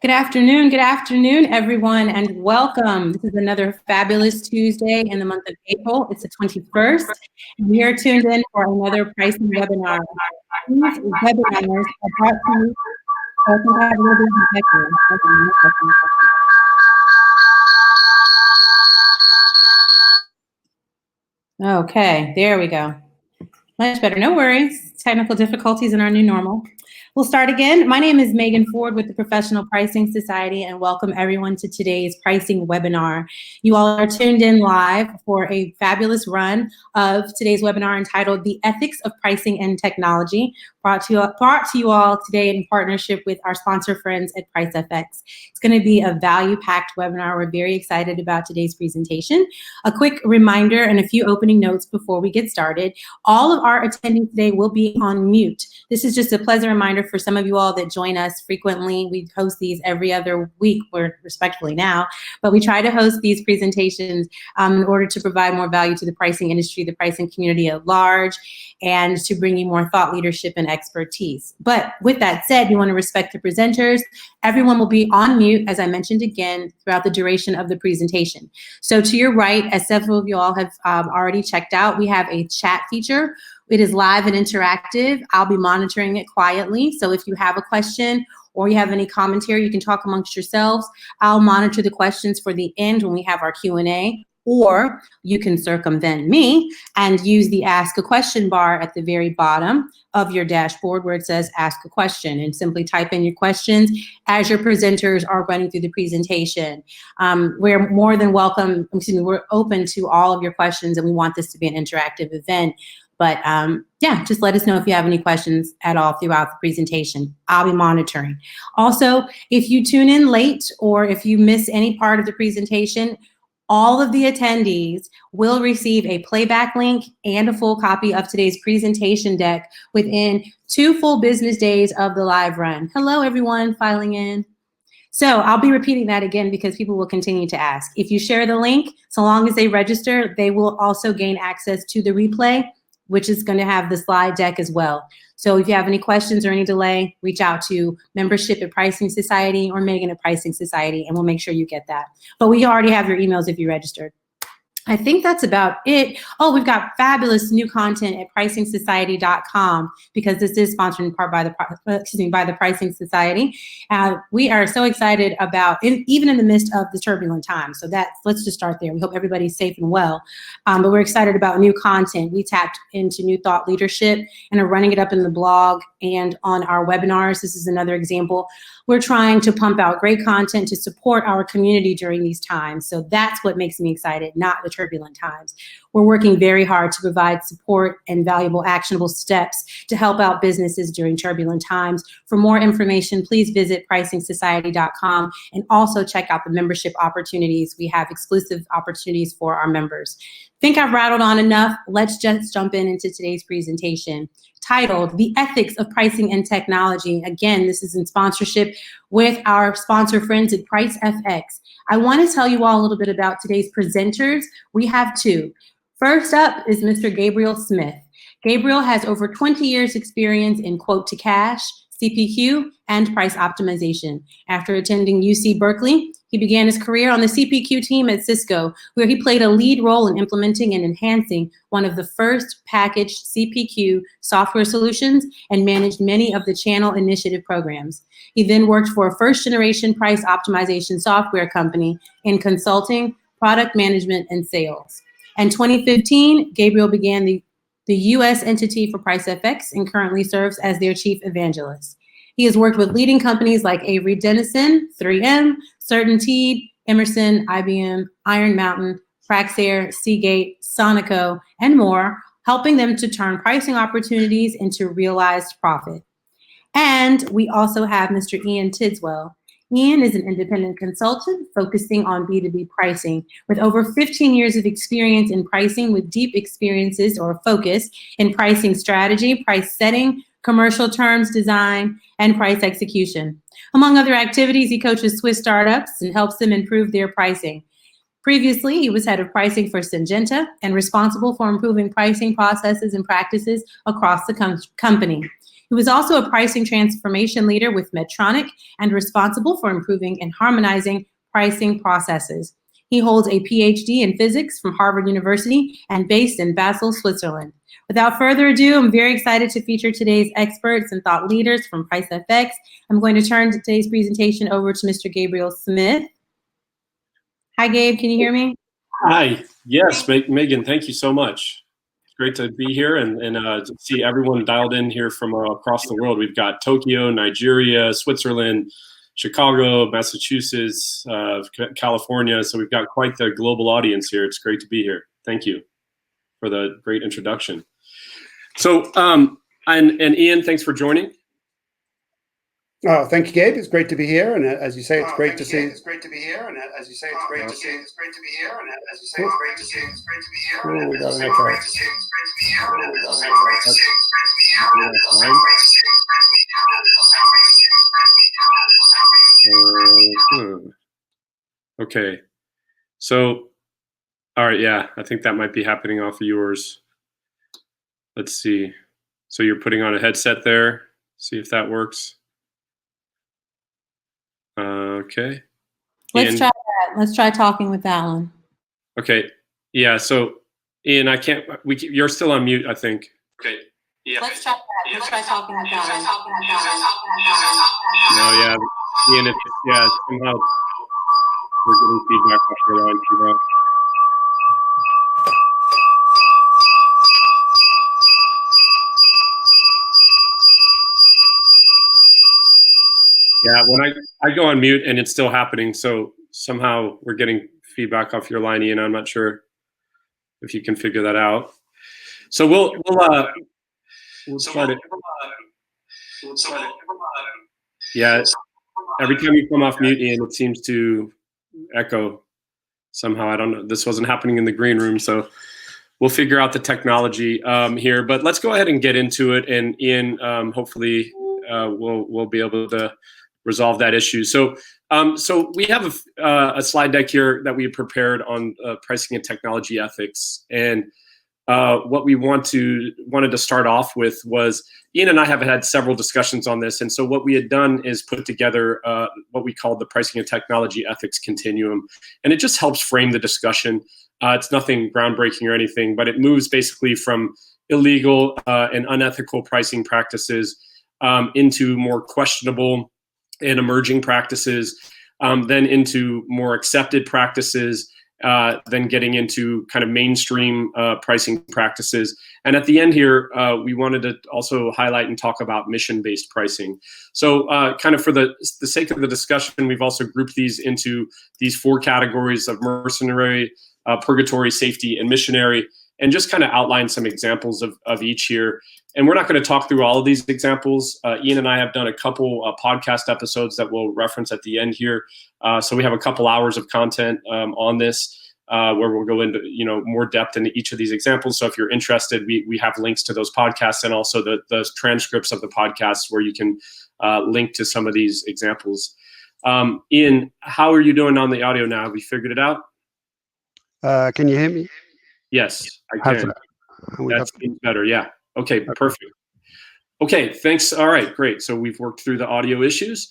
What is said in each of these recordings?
Good afternoon, everyone, and welcome. This is another fabulous Tuesday in the month of April. It's the 21st, and we are tuned in for another pricing webinar. These webinars are brought to you. I think I have a little bit of an echo. Hold on one second. Okay, there we go. Much better. No worries. Technical difficulties in our new normal. We'll start again. My name is Megan Ford with the Professional Pricing Society, and welcome everyone to today's pricing webinar. You all are tuned in live for a fabulous run of today's webinar entitled The Ethics of Pricing and Technology, brought to you all today in partnership with our sponsor friends at PriceFX. It's going to be a value-packed webinar. We're very excited about today's presentation. A quick reminder and a few opening notes before we get started. All of our attendees today will be on mute. This is just a pleasant reminder for some of you all that join us frequently. We host these every other week, or respectively now, but we try to host these presentations in order to provide more value to the pricing industry, the pricing community at large, and to bring you more thought leadership and expertise. But with that said, we want to respect the presenters. Everyone will be on mute, as I mentioned again, throughout the duration of the presentation. So to your right, as several of you all have already checked out, we have a chat feature. It is live and interactive. I'll be monitoring it quietly. So if you have a question or you have any commentary, you can talk amongst yourselves. I'll monitor the questions for the end when we have our Q&A. Or you can circumvent me and use the Ask a Question bar at the very bottom of your dashboard where it says Ask a Question, and simply type in your questions as your presenters are running through the presentation. We're more than welcome, we're open to all of your questions, and we want this to be an interactive event. But yeah, just let us know if you have any questions at all throughout the presentation. I'll be monitoring. Also, if you tune in late or if you miss any part of the presentation, all of the attendees will receive a playback link and a full copy of today's presentation deck within 2 full business days of the live run. Hello, everyone filing in. So I'll be repeating that again because people will continue to ask. If you share the link, so long as they register, they will also gain access to the replay, which is going to have the slide deck as well. So if you have any questions or any delay, reach out to membership at Pricing Society or Megan at Pricing Society, and we'll make sure you get that. But we already have your emails if you registered. I think that's about it. Oh, we've got fabulous new content at pricingsociety.com because this is sponsored in part by the Pricing Society. We are so excited about, even in the midst of the turbulent times. So let's just start there. We hope everybody's safe and well. But we're excited about new content. We tapped into new thought leadership and are running it up in the blog and on our webinars. This is another example. We're trying to pump out great content to support our community during these times. So that's what makes me excited, not the turbulent times. We're working very hard to provide support and valuable actionable steps to help out businesses during turbulent times. For more information, please visit pricingsociety.com and also check out the membership opportunities. We have exclusive opportunities for our members. Think I've rattled on enough. Let's just jump into today's presentation, titled The Ethics of Pricing and Technology. Again, this is in sponsorship with our sponsor friends at PriceFX. I want to tell you all a little bit about today's presenters. We have 2. First up is Mr. Gabriel Smith. Gabriel has over 20 years experience in quote to cash, CPQ, and price optimization. After attending UC Berkeley, he began his career on the CPQ team at Cisco, where he played a lead role in implementing and enhancing one of the first packaged CPQ software solutions and managed many of the channel initiative programs. He then worked for a first-generation price optimization software company in consulting, product management, and sales. In 2015, Gabriel began the U.S. entity for PriceFX and currently serves as their chief evangelist. He has worked with leading companies like Avery Dennison, 3M, CertainTeed, Emerson, IBM, Iron Mountain, Praxair, Seagate, Sonico, and more, helping them to turn pricing opportunities into realized profit. And we also have Mr. Ian Tidswell. Ian is an independent consultant focusing on B2B pricing with over 15 years of experience in pricing with deep experiences or focus in pricing strategy, price setting, commercial terms design, and price execution. Among other activities, he coaches Swiss startups and helps them improve their pricing. Previously, he was head of pricing for Syngenta and responsible for improving pricing processes and practices across the company. He He was also a pricing transformation leader with Medtronic and responsible for improving and harmonizing pricing processes. He holds a PhD in physics from Harvard University and based in Basel, Switzerland. Without further ado, I'm very excited to feature today's experts and thought leaders from PriceFX. I'm going to turn today's presentation over to Mr. Gabriel Smith. Hi, Gabe, can you hear me? Hi, yes, Megan, thank you so much. It's great to be here and to see everyone dialed in here from across the world. We've got Tokyo, Nigeria, Switzerland, Chicago, Massachusetts, California. So we've got quite the global audience here. It's great to be here. Thank you for the great introduction. So, and Ian, thanks for joining. Oh, thank you, Gabe. It's great to be here, and as you say, it's great to see. It's great to be here, and as you say, it's great to see. It's great to be here, and as you say, it's great to see. It's great to be here, and we got an echo. Okay, so, all right, yeah, I think that might be happening off of yours. Let's see. So you're putting on a headset there. See if that works. Okay. Let's try that. Let's try talking with Alan. Okay. Yeah. So, Ian, I can't. You're still on mute, I think. Okay. Yeah. Let's try that. Let's try talking with Alan. No. Yeah. Ian. Somehow we're getting feedback off your line too much. Yeah, when I go on mute and it's still happening, so somehow we're getting feedback off your line, Ian. I'm not sure if you can figure that out. So we'll try to. Yeah, every time you come off mute, Ian, it seems to echo somehow. I don't know. This wasn't happening in the green room, so we'll figure out the technology here. But let's go ahead and get into it, and Ian, hopefully, we'll be able to resolve that issue. So we have a slide deck here that we prepared on pricing and technology ethics. And what we wanted to start off with was, Ian and I have had several discussions on this. And so what we had done is put together what we called the pricing and technology ethics continuum. And it just helps frame the discussion. It's nothing groundbreaking or anything, but it moves basically from illegal and unethical pricing practices into more questionable and emerging practices, then into more accepted practices, then getting into kind of mainstream pricing practices. And at the end here, we wanted to also highlight and talk about mission-based pricing. So kind of for the sake of the discussion, we've also grouped these into these 4 categories of mercenary, purgatory, safety, and missionary, and just kind of outline some examples of each here. And we're not going to talk through all of these examples. Ian and I have done a couple podcast episodes that we'll reference at the end here. So we have a couple hours of content on this where we'll go into more depth into each of these examples. So if you're interested, we have links to those podcasts and also the transcripts of the podcasts where you can link to some of these examples. Ian, how are you doing on the audio now? Have you figured it out? Can you hear me? Yes, I can. That seems better. Yeah. Okay, perfect. Okay, thanks. All right, great. So we've worked through the audio issues,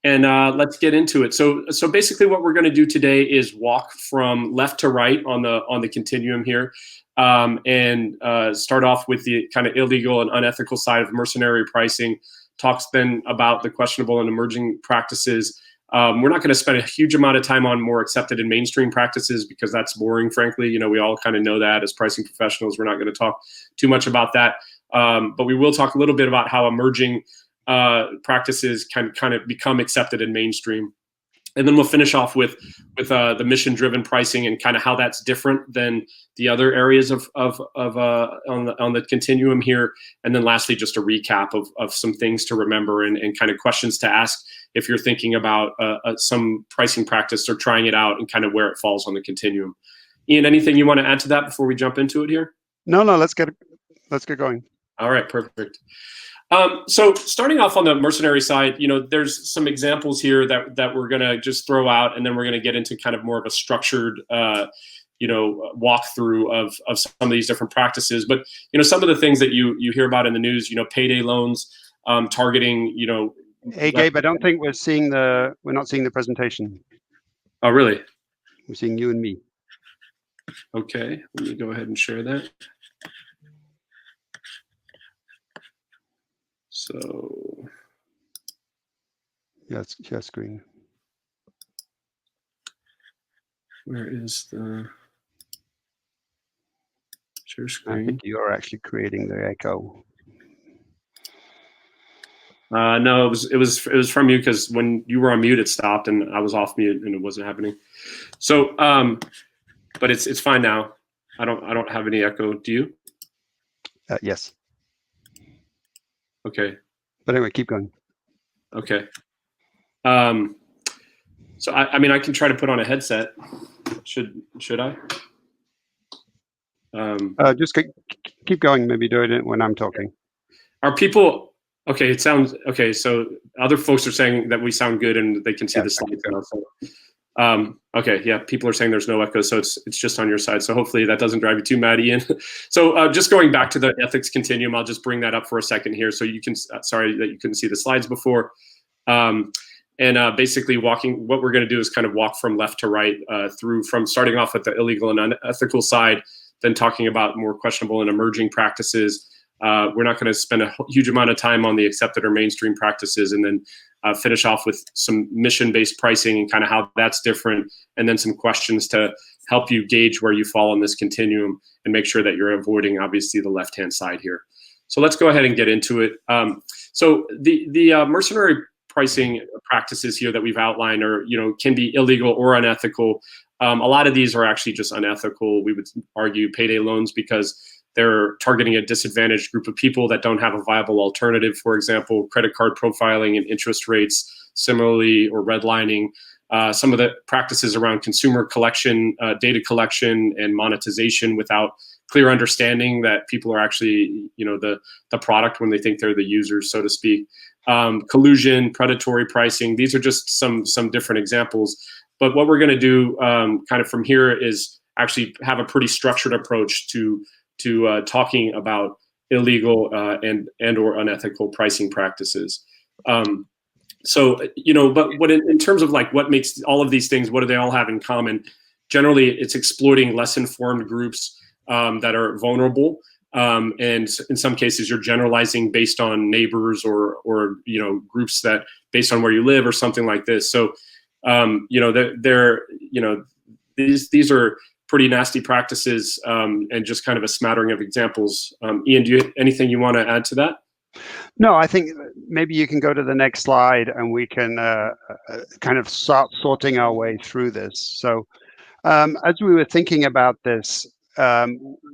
and let's get into it. So basically, what we're going to do today is walk from left to right on the continuum here, and start off with the kind of illegal and unethical side of mercenary pricing. Talks then about the questionable and emerging practices. We're not going to spend a huge amount of time on more accepted and mainstream practices because that's boring, frankly. We all kind of know that as pricing professionals. We're not going to talk too much about that. But we will talk a little bit about how emerging practices can kind of become accepted and mainstream. And then we'll finish off with the mission-driven pricing and kind of how that's different than the other areas on the continuum here. And then lastly, just a recap of some things to remember and kind of questions to ask if you're thinking about some pricing practice or trying it out and kind of where it falls on the continuum. Ian, anything you want to add to that before we jump into it here? No, let's get going. All right, perfect. So starting off on the mercenary side, there's some examples here that we're going to just throw out, and then we're going to get into kind of more of a structured, walkthrough of some of these different practices. But, some of the things that you hear about in the news, payday loans, targeting, Hey, Gabe, I don't think we're not seeing the presentation. Oh, really? We're seeing you and me. Okay, let me go ahead and share that. So, Yes, share screen. where is the share I screen? think you are actually creating the echo. No, it was from you, because when you were on mute, it stopped, and I was off mute, and it wasn't happening. So, but it's fine now. I don't have any echo. Do you? Yes. Okay. But anyway, keep going. Okay. So I mean, I can try to put on a headset. Should I? Just keep going. Maybe do it when I'm talking. Are people okay? It sounds okay. So other folks are saying that we sound good and they can see the slides now. So, okay, yeah, people are saying there's no echo, so it's just on your side. So hopefully that doesn't drive you too mad, Ian. So just going back to the ethics continuum, I'll just bring that up for a second here, so you can. Sorry that you couldn't see the slides before. Basically what we're going to do is kind of walk from left to right from starting off with the illegal and unethical side, then talking about more questionable and emerging practices. We're not going to spend a huge amount of time on the accepted or mainstream practices, and then finish off with some mission-based pricing and kind of how that's different, and then some questions to help you gauge where you fall on this continuum and make sure that you're avoiding, obviously, the left-hand side here. So let's go ahead and get into it. So the mercenary pricing practices here that we've outlined are, can be illegal or unethical. A lot of these are actually just unethical. We would argue payday loans, because they're targeting a disadvantaged group of people that don't have a viable alternative. For example, credit card profiling and interest rates, similarly, or redlining. Some of the practices around consumer collection, data collection, and monetization without clear understanding that people are actually, the product when they think they're the users, so to speak. Collusion, predatory pricing. These are just some different examples. But what we're going to do kind of from here is actually have a pretty structured approach to talking about illegal and or unethical pricing practices. So, but what in terms of like what makes all of these things, what do they all have in common? Generally, it's exploiting less informed groups that are vulnerable. And in some cases, you're generalizing based on neighbors or groups that based on where you live or something like this. So, these are pretty nasty practices, and just kind of a smattering of examples. Ian, do you have anything you want to add to that? No, I think maybe you can go to the next slide and we can kind of start sorting our way through this. So as we were thinking about this,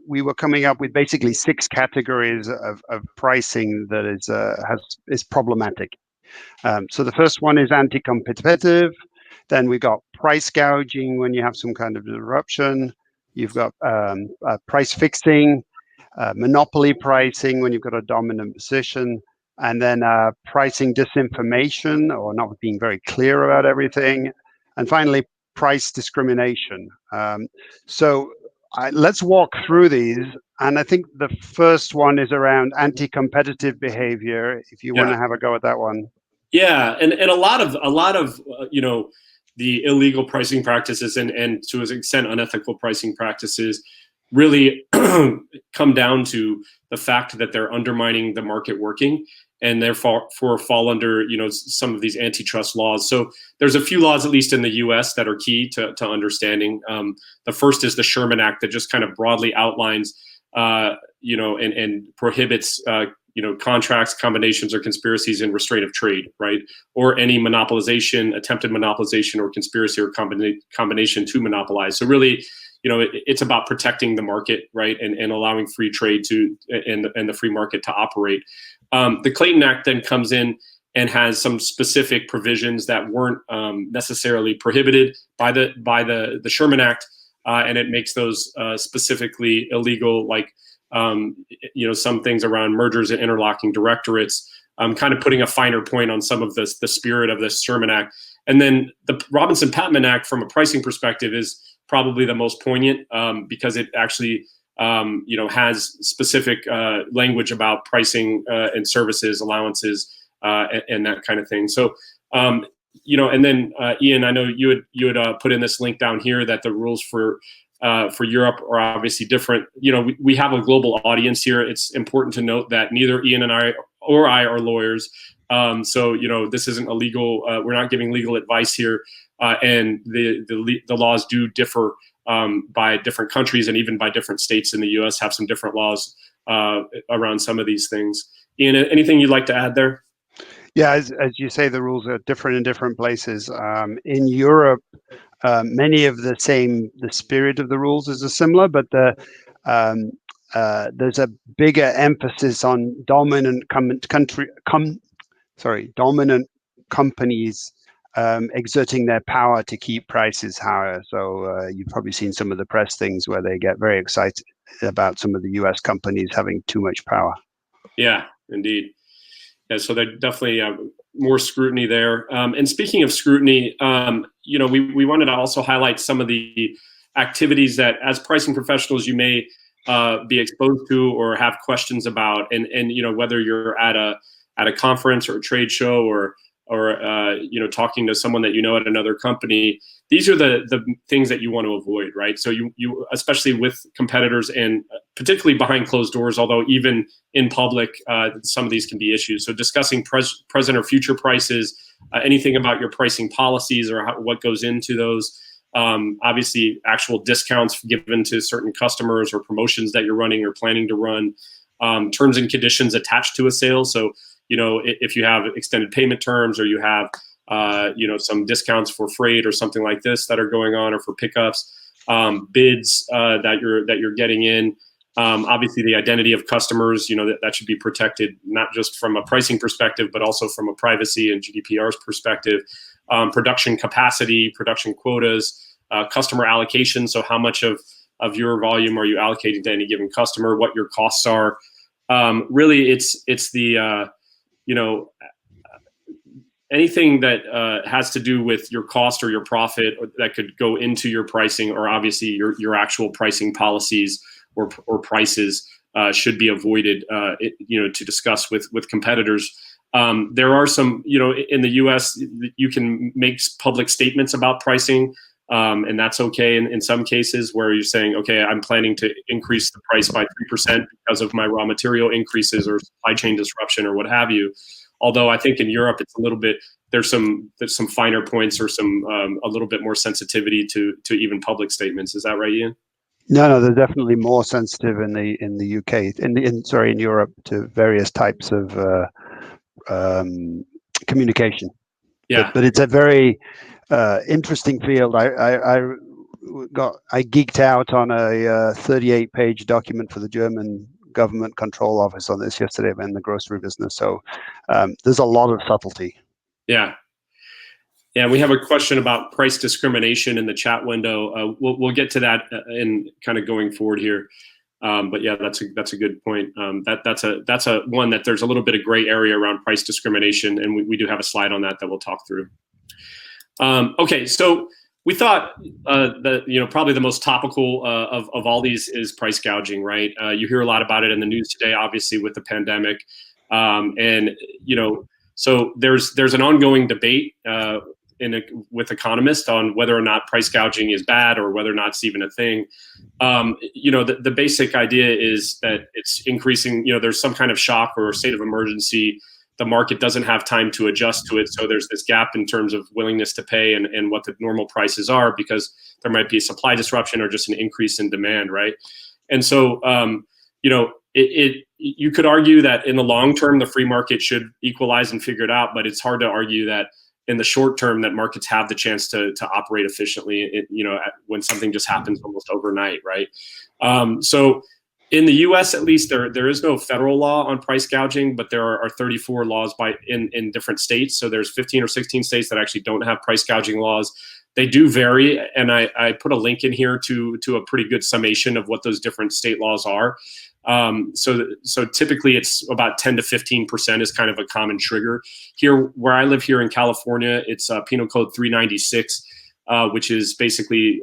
we were coming up with basically 6 categories of pricing that is problematic. So the first one is anti-competitive. Then we got price gouging when you have some kind of disruption. You've got price fixing, monopoly pricing when you've got a dominant position, and then pricing disinformation or not being very clear about everything, and finally price discrimination. So let's walk through these, and I think the first one is around anti-competitive behavior. If you want to have a go at that one. Yeah, and a lot of the illegal pricing practices and to an extent unethical pricing practices really come down to the fact that they're undermining the market working, and therefore fall under some of these antitrust laws. So there's a few laws, at least in the U.S., that are key to understanding. The first is the Sherman Act, that just kind of broadly outlines and prohibits contracts, combinations, or conspiracies in restraint of trade, right? Or any monopolization, attempted monopolization, or conspiracy or combination to monopolize. So really, it's about protecting the market, right, and allowing free trade and the free market to operate. The Clayton Act then comes in and has some specific provisions that weren't necessarily prohibited by the Sherman Act, and it makes those specifically illegal, like some things around mergers and interlocking directorates, kind of putting a finer point on some of the spirit of the Sherman Act. And then the Robinson-Patman Act, from a pricing perspective, is probably the most poignant, because it actually has specific language about pricing and services, allowances, and that kind of thing. So, and then Ian, I know you had put in this link down here that the rules for Europe are obviously different. We have a global audience here. It's important to note that neither Ian and I are lawyers. So this isn't a legal. We're not giving legal advice here, and the laws do differ by different countries and even by different states in the U.S. have some different laws around some of these things. Ian, anything you'd like to add there? Yeah, as you say, the rules are different in different places. In Europe, many of the spirit of the rules is similar, but there's a bigger emphasis on dominant companies exerting their power to keep prices higher. So you've probably seen some of the press things where they get very excited about some of the US companies having too much power. Yeah, indeed. Yeah, so there definitely more scrutiny there. And speaking of scrutiny, we wanted to also highlight some of the activities that, as pricing professionals, you may be exposed to or have questions about, and whether you're at a conference or a trade show or talking to someone that at another company. These are the things that you want to avoid, right? So you especially with competitors and particularly behind closed doors, although even in public, some of these can be issues. So discussing present or future prices, anything about your pricing policies or what goes into those. Obviously, actual discounts given to certain customers or promotions that you're running or planning to run. Terms and conditions attached to a sale. So if you have extended payment terms or you have some discounts for freight or something like this that are going on, or for pickups, bids that you're getting in. Obviously, the identity of customers, that should be protected, not just from a pricing perspective, but also from a privacy and GDPR's perspective. Production capacity, production quotas, customer allocation. So how much of your volume are you allocating to any given customer? What your costs are. Really, it's the anything that has to do with your cost or your profit that could go into your pricing, or obviously your actual pricing policies or prices should be avoided. To discuss with competitors. There are some, in the U.S. you can make public statements about pricing, and that's okay in some cases where you're saying, okay, I'm planning to increase the price by 3% because of my raw material increases or supply chain disruption or what have you. Although I think in Europe it's a little bit, there's some finer points or some a little bit more sensitivity to even public statements. Is that right, Ian? No, they're definitely more sensitive in the UK, in Europe, to various types of communication. Yeah, but it's a very interesting field. I geeked out on a 38-page document for the German government control office on this yesterday in the grocery business. So there's a lot of subtlety. Yeah. We have a question about price discrimination in the chat window. We'll get to that in kind of going forward here. But yeah, that's a good point. That's a one that there's a little bit of gray area around price discrimination, and we do have a slide on that we'll talk through. Okay, so we thought that probably the most topical of all these is price gouging, right? You hear a lot about it in the news today, obviously with the pandemic, and so there's an ongoing debate with economists on whether or not price gouging is bad or whether or not it's even a thing. The basic idea is that it's increasing. There's some kind of shock or state of emergency. The market doesn't have time to adjust to it. So there's this gap in terms of willingness to pay and what the normal prices are, because there might be a supply disruption or just an increase in demand, right? And so, you could argue that in the long term, the free market should equalize and figure it out, but it's hard to argue that in the short term that markets have the chance to operate efficiently, when something just happens almost overnight, right? So in the U.S., at least, there is no federal law on price gouging, but there are 34 laws in different states. So there's 15 or 16 states that actually don't have price gouging laws. They do vary, and I put a link in here to a pretty good summation of what those different state laws are. So typically it's about 10 to 15% is kind of a common trigger. Here, where I live here in California, it's Penal Code 396, which is basically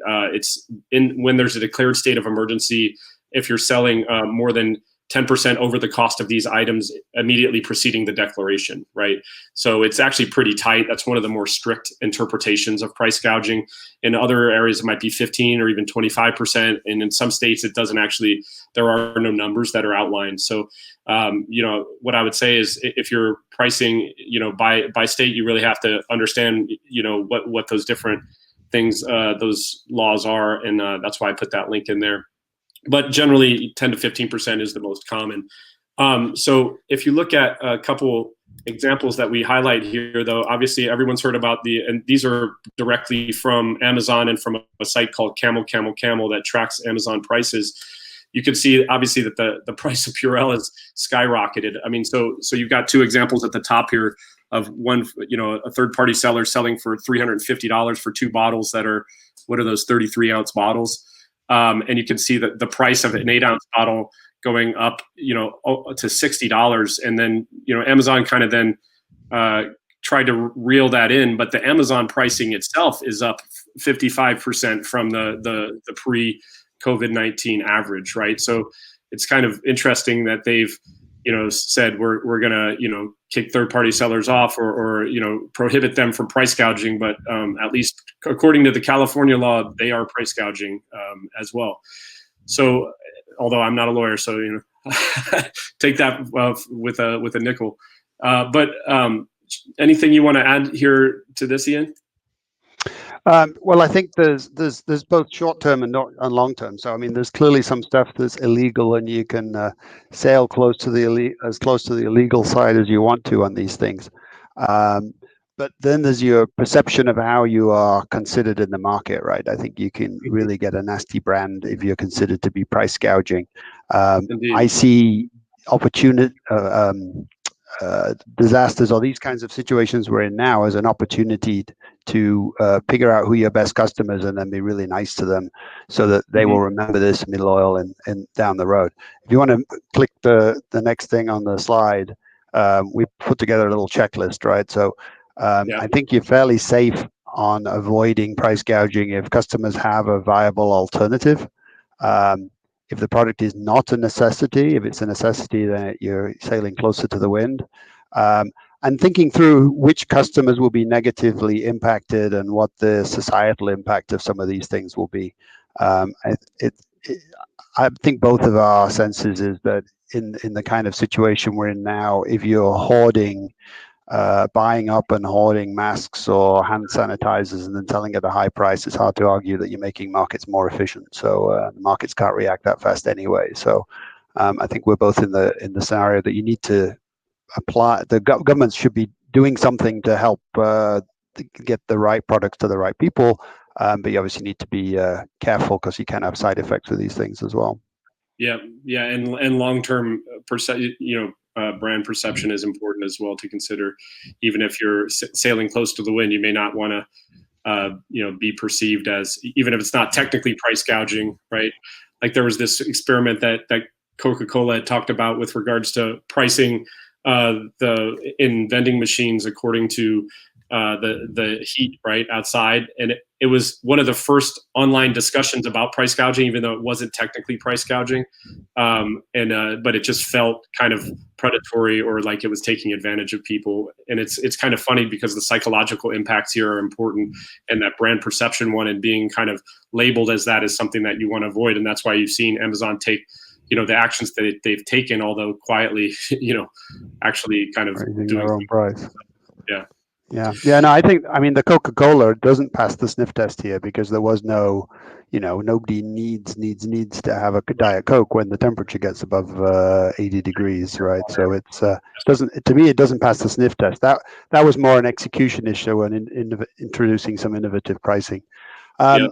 when there's a declared state of emergency, if you're selling more than 10% over the cost of these items immediately preceding the declaration, right? So it's actually pretty tight. That's one of the more strict interpretations of price gouging. In other areas, it might be 15 or even 25%. And in some states, it doesn't actually, there are no numbers that are outlined. So, what I would say is if you're pricing, by state, you really have to understand, what those different things, those laws are. And that's why I put that link in there. But generally 10 to 15% is the most common. So if you look at a couple examples that we highlight here, though, obviously everyone's heard about and these are directly from Amazon and from a site called Camel that tracks Amazon prices. You can see obviously that the price of Purell has skyrocketed. I mean, so you've got two examples at the top here of one, a third-party seller selling for $350 for two bottles that are, what are those, 33-ounce bottles? And you can see that the price of an 8-ounce bottle going up, to $60. And then, Amazon kind of then tried to reel that in, but the Amazon pricing itself is up 55% from the pre-COVID-19 average, right? So it's kind of interesting that they've, said we're gonna, kick third-party sellers off or prohibit them from price gouging, but at least according to the California law, they are price gouging as well. So, although I'm not a lawyer, so take that with a nickel. But anything you want to add here to this, Ian? Well, I think there's both short term and long term. So I mean, there's clearly some stuff that's illegal, and you can sail close to the illegal side as you want to on these things. But then there's your perception of how you are considered in the market, right? I think you can really get a nasty brand if you're considered to be price gouging. I see opportunity. Disasters or these kinds of situations we're in now as an opportunity to figure out who your best customers and then be really nice to them so that they will remember this and be loyal and down the road. If you want to click the next thing on the slide, we put together a little checklist, right? So I think you're fairly safe on avoiding price gouging if customers have a viable alternative. If the product is not a necessity, if it's a necessity, then you're sailing closer to the wind. And thinking through which customers will be negatively impacted and what the societal impact of some of these things will be. I think both of our senses is that in the kind of situation we're in now, if you're hoarding, buying up and hoarding masks or hand sanitizers and then selling at a high price, it's hard to argue that you're making markets more efficient. So the markets can't react that fast anyway. So I think we're both in the scenario that you need to apply. The governments should be doing something to help get the right products to the right people, but you obviously need to be careful because you can have side effects with these things as well. Yeah, and long-term brand perception is important as well to consider. Even if you're sailing close to the wind, you may not want to, be perceived as, even if it's not technically price gouging, right? Like there was this experiment that Coca-Cola had talked about with regards to pricing in vending machines according to the heat right outside, and it was one of the first online discussions about price gouging, even though it wasn't technically price gouging, but it just felt kind of predatory or like it was taking advantage of people. And it's kind of funny because the psychological impacts here are important, and that brand perception one and being kind of labeled as that is something that you want to avoid, and that's why you've seen Amazon take the actions that they've taken, although quietly, actually kind of doing their own price. Yeah. No, I mean, the Coca-Cola doesn't pass the sniff test here because there was no, nobody needs to have a Diet Coke when the temperature gets above 80 degrees, right? So it doesn't pass the sniff test. That was more an execution issue and introducing some innovative pricing. Let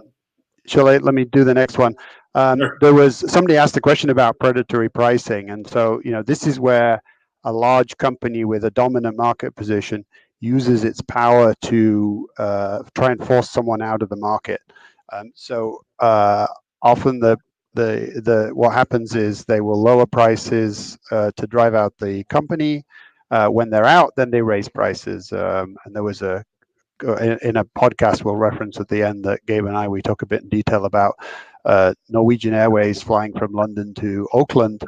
me do the next one. Sure. There was somebody asked a question about predatory pricing, and so this is where a large company with a dominant market position uses its power to try and force someone out of the market. Often what happens is they will lower prices to drive out the company. When they're out, then they raise prices. And there was in a podcast we'll reference at the end that Gabe and we talk a bit in detail about Norwegian Airways flying from London to Auckland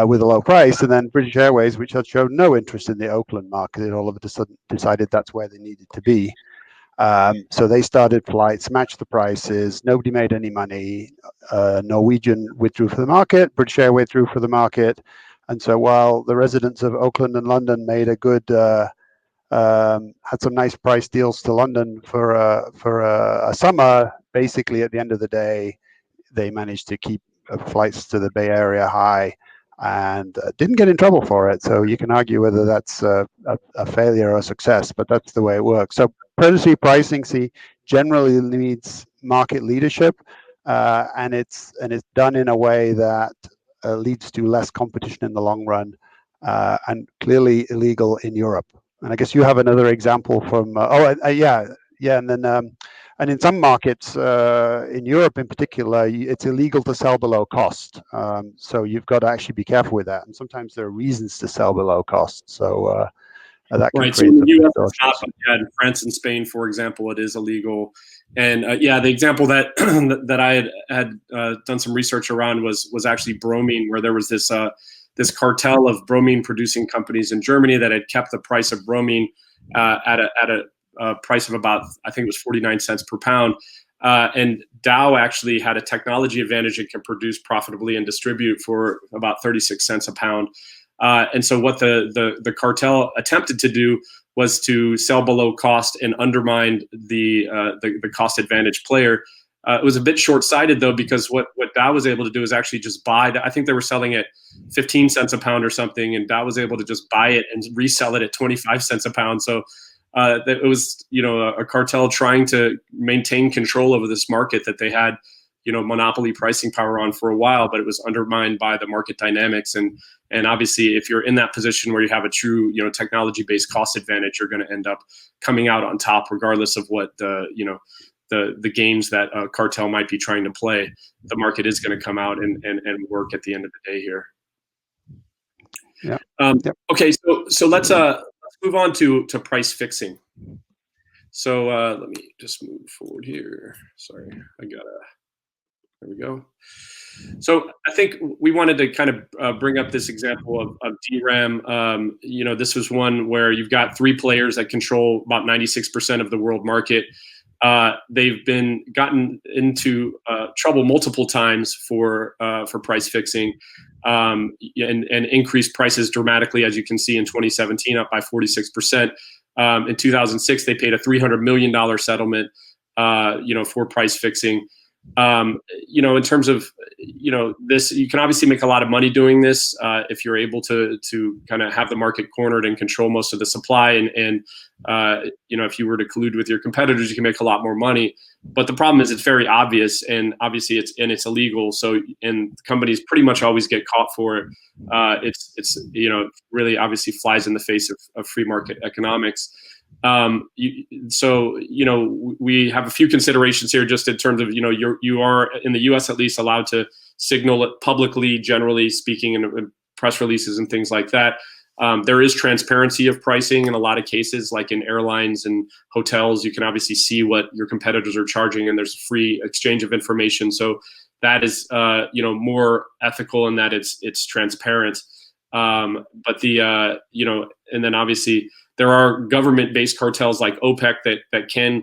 with a low price, and then British Airways, which had shown no interest in the Auckland market, all of a sudden decided that's where they needed to be. So they started flights, matched the prices, nobody made any money. Norwegian withdrew from the market, British Airways withdrew from the market. And so while the residents of Auckland and London made a good, had some nice price deals to London for a summer, basically at the end of the day, they managed to keep flights to the Bay Area high and didn't get in trouble for it. So you can argue whether that's a failure or a success, but that's the way it works. So predatory pricing, generally needs market leadership, and it's done in a way that leads to less competition in the long run, and clearly illegal in Europe. And I guess you have another example from and then and in some markets in Europe in particular, it's illegal to sell below cost. So you've got to actually be careful with that. And sometimes there are reasons to sell below cost. So that can right. So create in some the U.S., distortions. it's not, but yeah, in France and Spain, for example, it is illegal. And the example that that I had done some research around was actually bromine, where there was this cartel of bromine producing companies in Germany that had kept the price of bromine at a price of about, I think it was 49 cents per pound. And Dow actually had a technology advantage and can produce profitably and distribute for about 36 cents a pound. And so what the cartel attempted to do was to sell below cost and undermine the cost advantage player. It was a bit short-sighted though, because what Dow was able to do is actually just buy. I think they were selling it 15 cents a pound or something, and Dow was able to just buy it and resell it at 25 cents a pound. So it was, a cartel trying to maintain control over this market that they had, monopoly pricing power on for a while, but it was undermined by the market dynamics. And obviously, if you're in that position where you have a true, technology-based cost advantage, you're going to end up coming out on top, regardless of what the games that cartel might be trying to play. The market is going to come out and work at the end of the day here. Yeah. Okay, so let's move on to price fixing. So let me just move forward here. Sorry, there we go. So I think we wanted to kind of bring up this example of DRAM. This was one where you've got three players that control about 96% of the world market. They've been gotten into trouble multiple times for price fixing, and increased prices dramatically, as you can see in 2017, up by 46%. In 2006, they paid a $300 million settlement, for price fixing. In terms of, this, you can obviously make a lot of money doing this if you're able to kind of have the market cornered and control most of the supply. And if you were to collude with your competitors, you can make a lot more money. But the problem is it's very obvious, and obviously it's illegal. So, and companies pretty much always get caught for it. It's really obviously flies in the face of free market economics. We have a few considerations here, just in terms of, you are in the U.S. at least allowed to signal it publicly, generally speaking, in press releases and things like that. There is transparency of pricing in a lot of cases, like in airlines and hotels. You can obviously see what your competitors are charging, and there's free exchange of information. So that is, more ethical in that it's transparent. And then obviously there are government-based cartels like OPEC that can,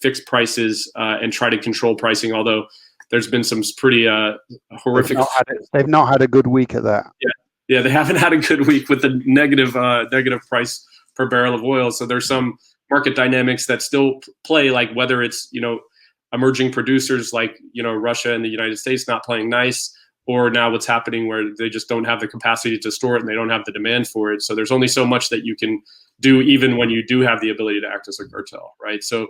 fix prices and try to control pricing. Although there's been some pretty horrific. They've not had a good week at that. Yeah, they haven't had a good week with the negative price per barrel of oil. So there's some market dynamics that still play, like whether it's emerging producers like Russia and the United States not playing nice, or now what's happening where they just don't have the capacity to store it and they don't have the demand for it. So there's only so much that you can do, even when you do have the ability to act as a cartel, right? So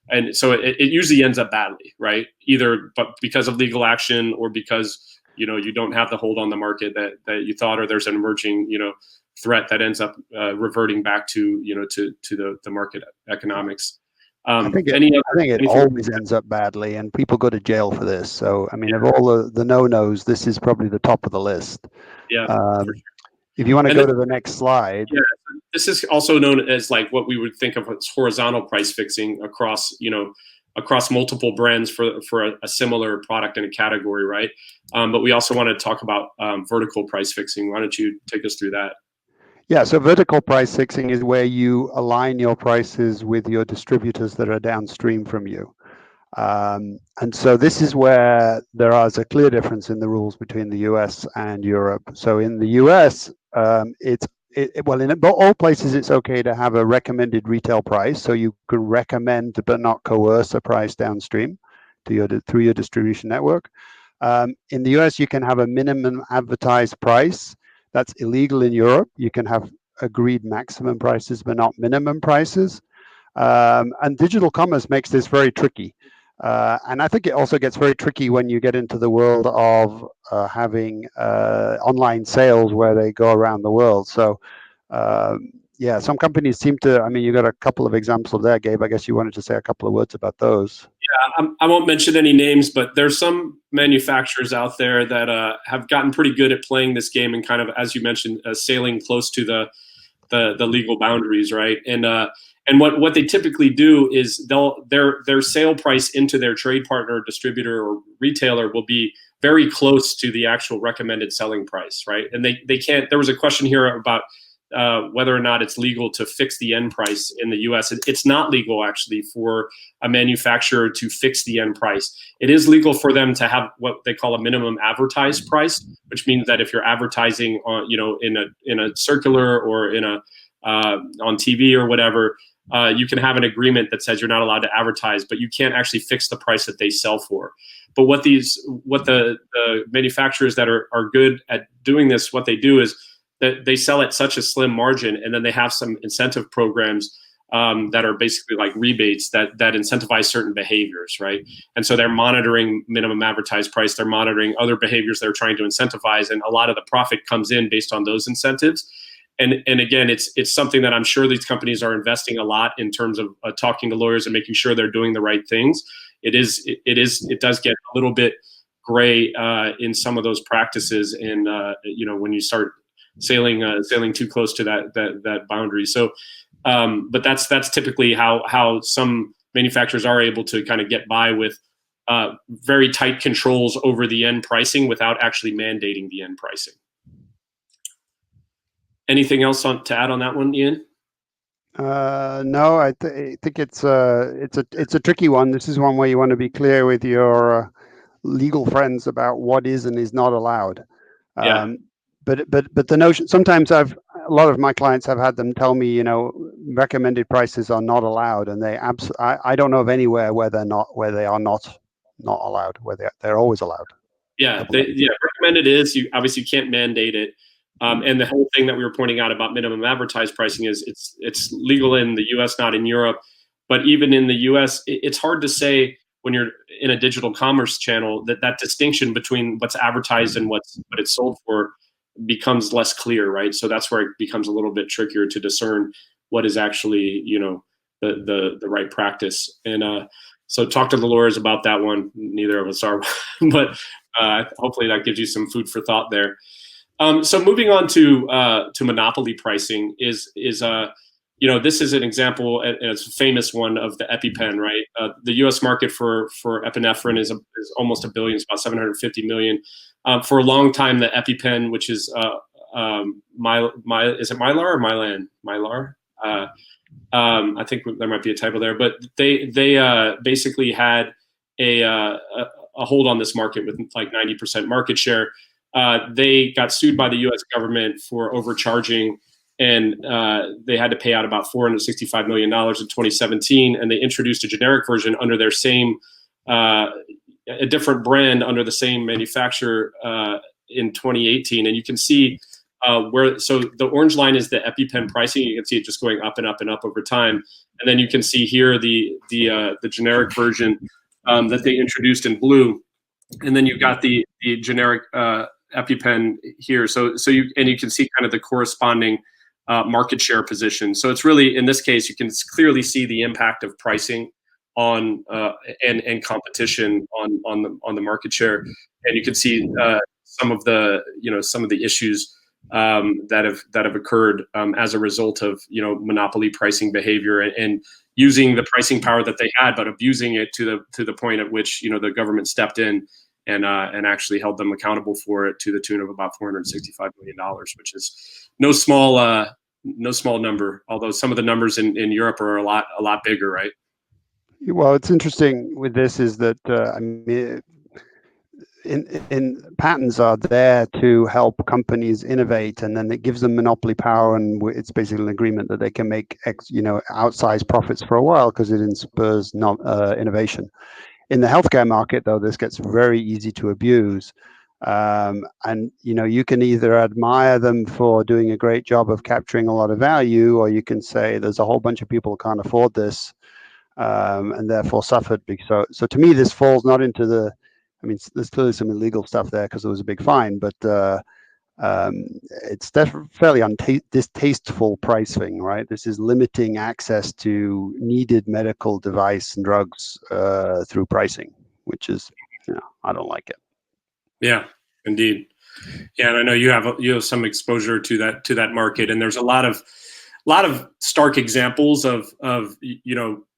it usually ends up badly, right? Either but because of legal action, or because you don't have the hold on the market that you thought, or there's an emerging threat that ends up reverting back to the market economics. I think it always ends up badly, and people go to jail for this. So, I mean, of all the no-nos, this is probably the top of the list. Yeah. If you want to go to the next slide. Yeah, this is also known as like what we would think of as horizontal price fixing across, across multiple brands for a similar product in a category, right? But we also want to talk about vertical price fixing. Why don't you take us through that? Yeah, so vertical price fixing is where you align your prices with your distributors that are downstream from you. And so this is where there is a clear difference in the rules between the US and Europe. So in the US, in all places, it's okay to have a recommended retail price. So you can recommend but not coerce a price downstream through your distribution network. In the US, you can have a minimum advertised price. That's illegal in Europe. You can have agreed maximum prices, but not minimum prices. And digital commerce makes this very tricky. And I think it also gets very tricky when you get into the world of having online sales where they go around the world. So, yeah, some companies seem to, I mean, you got a couple of examples there, Gabe. I guess you wanted to say a couple of words about those. Yeah, I won't mention any names, but there's some manufacturers out there that have gotten pretty good at playing this game and kind of, as you mentioned, sailing close to the legal boundaries, right? And what they typically do is their sale price into their trade partner, distributor, or retailer will be very close to the actual recommended selling price, right? And they can't. There was a question here about whether or not it's legal to fix the end price in the U.S. It's not legal, actually, for a manufacturer to fix the end price. It is legal for them to have what they call a minimum advertised price, which means that if you're advertising on, in a circular or in a on TV or whatever, you can have an agreement that says you're not allowed to advertise, but you can't actually fix the price that they sell for. But what the manufacturers that are good at doing this, what they do is that they sell at such a slim margin, and then they have some incentive programs that are basically like rebates that incentivize certain behaviors, right? And so they're monitoring minimum advertised price, they're monitoring other behaviors they're trying to incentivize, and a lot of the profit comes in based on those incentives. And again, it's something that I'm sure these companies are investing a lot in terms of talking to lawyers and making sure they're doing the right things. It does get a little bit gray in some of those practices, and when you start sailing too close to that boundary. So, but that's typically how some manufacturers are able to kind of get by with very tight controls over the end pricing without actually mandating the end pricing. Anything else to add on that one, Ian? No, I think it's a tricky one. This is one where you want to be clear with your legal friends about what is and is not allowed. Yeah. But the notion, sometimes a lot of my clients have had them tell me, recommended prices are not allowed, and I don't know of anywhere where they are not allowed, where they're always allowed. Yeah, recommended is, you obviously can't mandate it. And the whole thing that we were pointing out about minimum advertised pricing is it's legal in the U.S., not in Europe. But even in the U.S., it's hard to say when you're in a digital commerce channel that distinction between what's advertised and what it's sold for becomes less clear, right? So that's where it becomes a little bit trickier to discern what is actually, the right practice. And so talk to the lawyers about that one. Neither of us are, but hopefully that gives you some food for thought there. So moving on to monopoly pricing is this is an example, and it's a famous one, of the EpiPen, right? The U.S. market for epinephrine is almost $1 billion, it's about 750 million. For a long time, the EpiPen, which is is it Mylar or Mylan? Mylar. I think there might be a typo there, but they basically had a hold on this market with like 90% market share. They got sued by the U.S. government for overcharging, and they had to pay out about $465 million in 2017, and they introduced a generic version under their same, a different brand under the same manufacturer in 2018. And you can see so the orange line is the EpiPen pricing. You can see it just going up and up and up over time. And then you can see here the generic version that they introduced in blue. And then you've got the generic EpiPen here. So you can see kind of the corresponding market share position. So it's really, in this case, you can clearly see the impact of pricing on and competition on the market share, and you can see some of the issues that have occurred as a result of monopoly pricing behavior, and using the pricing power that they had, but abusing it to the point at which the government stepped in and actually held them accountable for it to the tune of about $465 million, which is no small number. Although some of the numbers in Europe are a lot bigger, right? Well, what's interesting with this is that I mean, in patents are there to help companies innovate, and then it gives them monopoly power, and it's basically an agreement that they can make outsized profits for a while because it spurs innovation. In the healthcare market, though, this gets very easy to abuse. And you can either admire them for doing a great job of capturing a lot of value, or you can say there's a whole bunch of people who can't afford this, and therefore suffered. So to me, this falls not into the. I mean, there's clearly some illegal stuff there because there was a big fine, but it's fairly distasteful pricing, right? This is limiting access to needed medical device and drugs through pricing, which is, I don't like it. Yeah, indeed. Yeah, and I know you have some exposure to that market, and there's a lot of stark examples of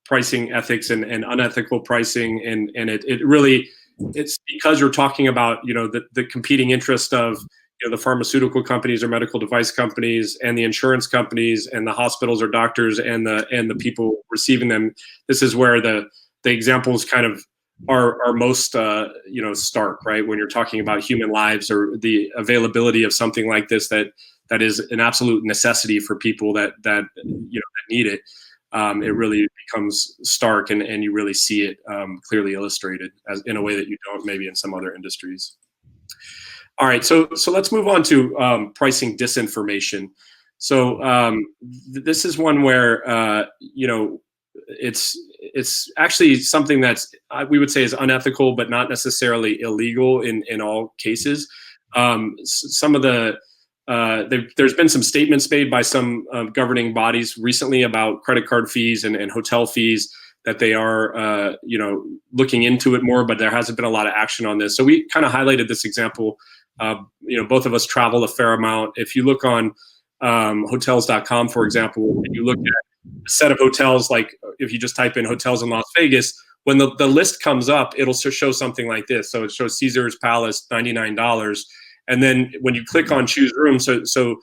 pricing ethics and unethical pricing, and it really, it's because you're talking about the competing interest of the pharmaceutical companies or medical device companies and the insurance companies and the hospitals or doctors and the people receiving them. This is where the examples kind of are most stark, right? When you're talking about human lives or the availability of something like this that is an absolute necessity for people that need it. It really becomes stark, and you really see it clearly illustrated in a way that you don't maybe in some other industries. All right, so let's move on to pricing disinformation. So this is one where it's actually something that's we would say is unethical, but not necessarily illegal in all cases. Some of there's been some statements made by some governing bodies recently about credit card fees and hotel fees, that they are looking into it more, but there hasn't been a lot of action on this. So we kind of highlighted this example. Both of us travel a fair amount. If you look on hotels.com, for example, and you look at a set of hotels, like if you just type in hotels in Las Vegas, when the list comes up, it'll show something like this. So it shows Caesars Palace, $99. And then when you click on choose room, so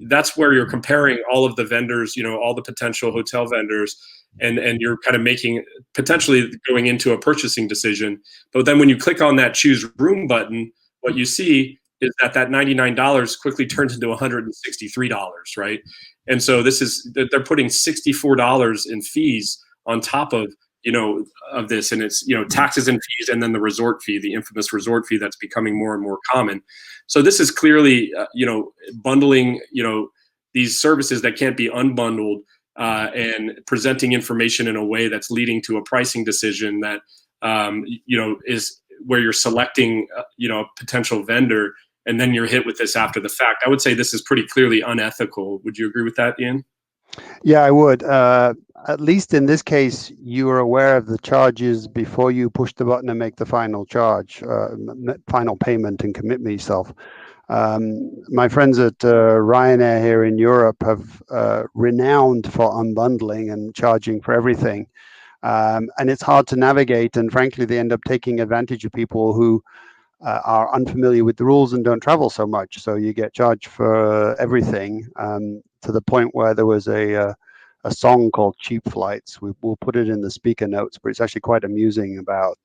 that's where you're comparing all of the vendors, all the potential hotel vendors, and you're kind of making potentially going into a purchasing decision. But then when you click on that choose room button, what you see is that $99 quickly turns into $163, right? And so they're putting $64 in fees on top of of this, and it's taxes and fees, and then the resort fee, the infamous resort fee that's becoming more and more common. So this is clearly bundling these services that can't be unbundled, and presenting information in a way that's leading to a pricing decision that is where you're selecting a potential vendor, and then you're hit with this after the fact. I would say this is pretty clearly unethical. Would you agree with that, Ian? Yeah, I would. At least in this case, you were aware of the charges before you push the button and make the final charge, final payment, and commit yourself. My friends at Ryanair here in Europe have renowned for unbundling and charging for everything. And it's hard to navigate. And frankly, they end up taking advantage of people who are unfamiliar with the rules and don't travel so much. So you get charged for everything, to the point where there was a song called Cheap Flights. We'll put it in the speaker notes, but it's actually quite amusing about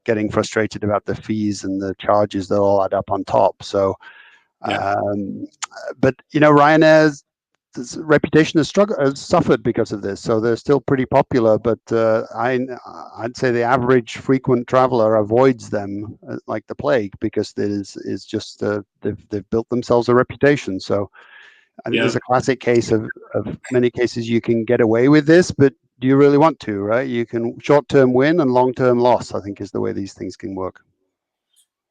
getting frustrated about the fees and the charges that all add up on top. So, Yeah. but Ryanair's reputation has suffered because of this. So they're still pretty popular, but I'd say the average frequent traveler avoids them like the plague, because is just they've built themselves a reputation. So I think there's a classic case of many cases you can get away with this, but do you really want to, right? You can short-term win and long-term loss, I think, is the way these things can work.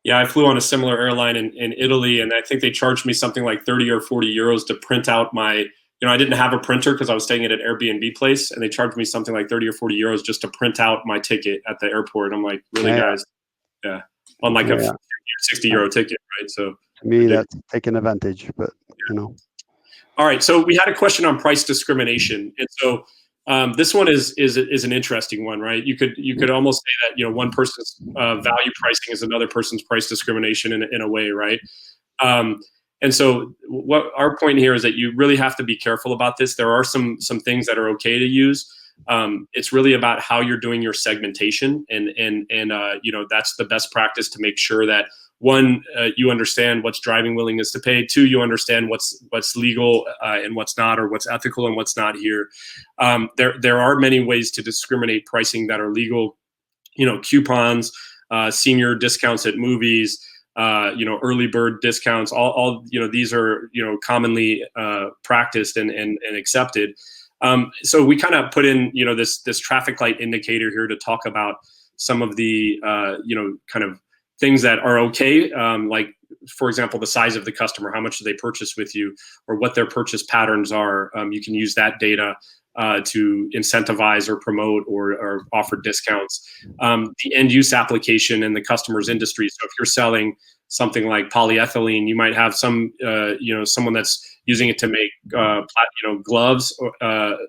Yeah, I flew on a similar airline in Italy, and I think they charged me something like 30 or 40 euros to print out my, I didn't have a printer because I was staying at an Airbnb place, and they charged me something like 30 or 40 euros just to print out my ticket at the airport. I'm like, really, guys? Yeah. On like a 60 euro ticket, right? So to me, that's taking advantage, but All right, so we had a question on price discrimination. And so This one is an interesting one, right? You could almost say that one person's value pricing is another person's price discrimination in a way, right? And so what our point here is that you really have to be careful about this. There are some things that are okay to use. It's really about how you're doing your segmentation, and that's the best practice to make sure that one, you understand what's driving willingness to pay. Two, you understand what's legal and what's not, or what's ethical and what's not here. There are many ways to discriminate pricing that are legal. Coupons, senior discounts at movies, early bird discounts. All these are commonly practiced and accepted. So we kind of put in this traffic light indicator here to talk about some of the kind of things that are okay, like, for example, the size of the customer, how much do they purchase with you, or what their purchase patterns are. You can use that data to incentivize or promote or offer discounts. The end use application and the customer's industry. So if you're selling something like polyethylene, you might have someone that's using it to make gloves,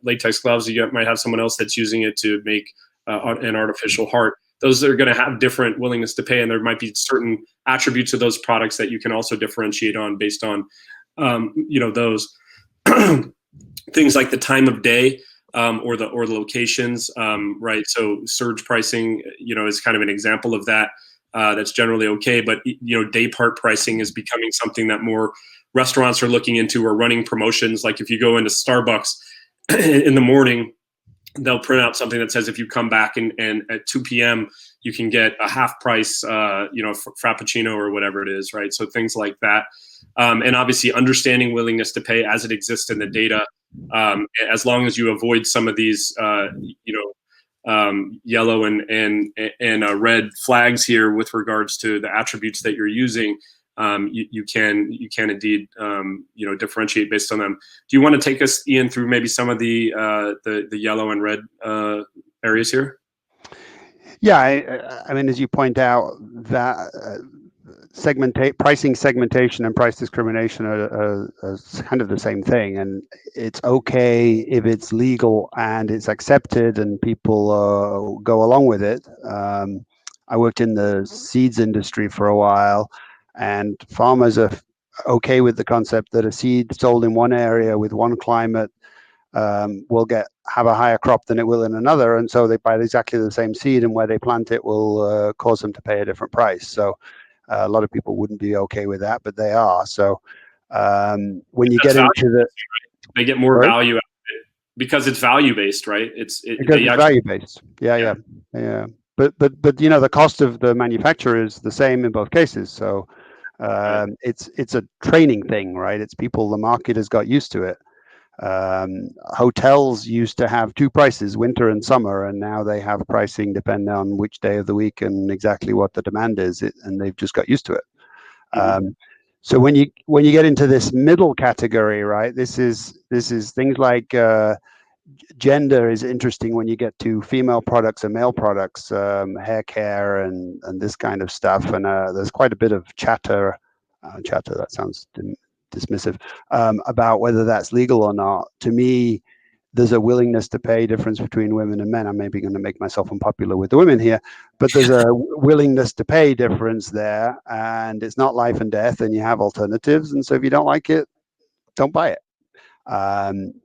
latex gloves. You might have someone else that's using it to make an artificial heart. Those are going to have different willingness to pay, and there might be certain attributes of those products that you can also differentiate on based on, those things like the time of day or the locations, right? So surge pricing, is kind of an example of that. That's generally okay, but day part pricing is becoming something that more restaurants are looking into, or running promotions. Like if you go into Starbucks in the morning, they'll print out something that says if you come back and at 2 p.m. you can get a half price, Frappuccino or whatever it is, right? So things like that. And obviously understanding willingness to pay as it exists in the data, as long as you avoid some of these, yellow and red flags here with regards to the attributes that you're using. You can indeed differentiate based on them. Do you want to take us, Ian, through maybe some of the yellow and red areas here? Yeah, I mean, as you point out, that pricing segmentation and price discrimination are kind of the same thing, and it's okay if it's legal and it's accepted and people go along with it. I worked in the seeds industry for a while, and farmers are okay with the concept that a seed sold in one area with one climate will have a higher crop than it will in another, and so they buy exactly the same seed, and where they plant it will cause them to pay a different price. So a lot of people wouldn't be okay with that, but they are. So when you get into they get more value out of it because it's value based, right? It's value based. Yeah. But the cost of the manufacturer is the same in both cases. So it's a training thing, right? It's people, the market has got used to it. Hotels used to have two prices, winter and summer, and now they have pricing depending on which day of the week and exactly what the demand is, and they've just got used to it. So when you get into this middle category, right, this is things like gender is interesting when you get to female products and male products, hair care and this kind of stuff, and there's quite a bit of chatter. That sounds dismissive, about whether that's legal or not. To me, there's a willingness to pay difference between women and men. I'm maybe going to make myself unpopular with the women here, but there's a willingness to pay difference there, and it's not life and death, and you have alternatives. And so if you don't like it, don't buy it.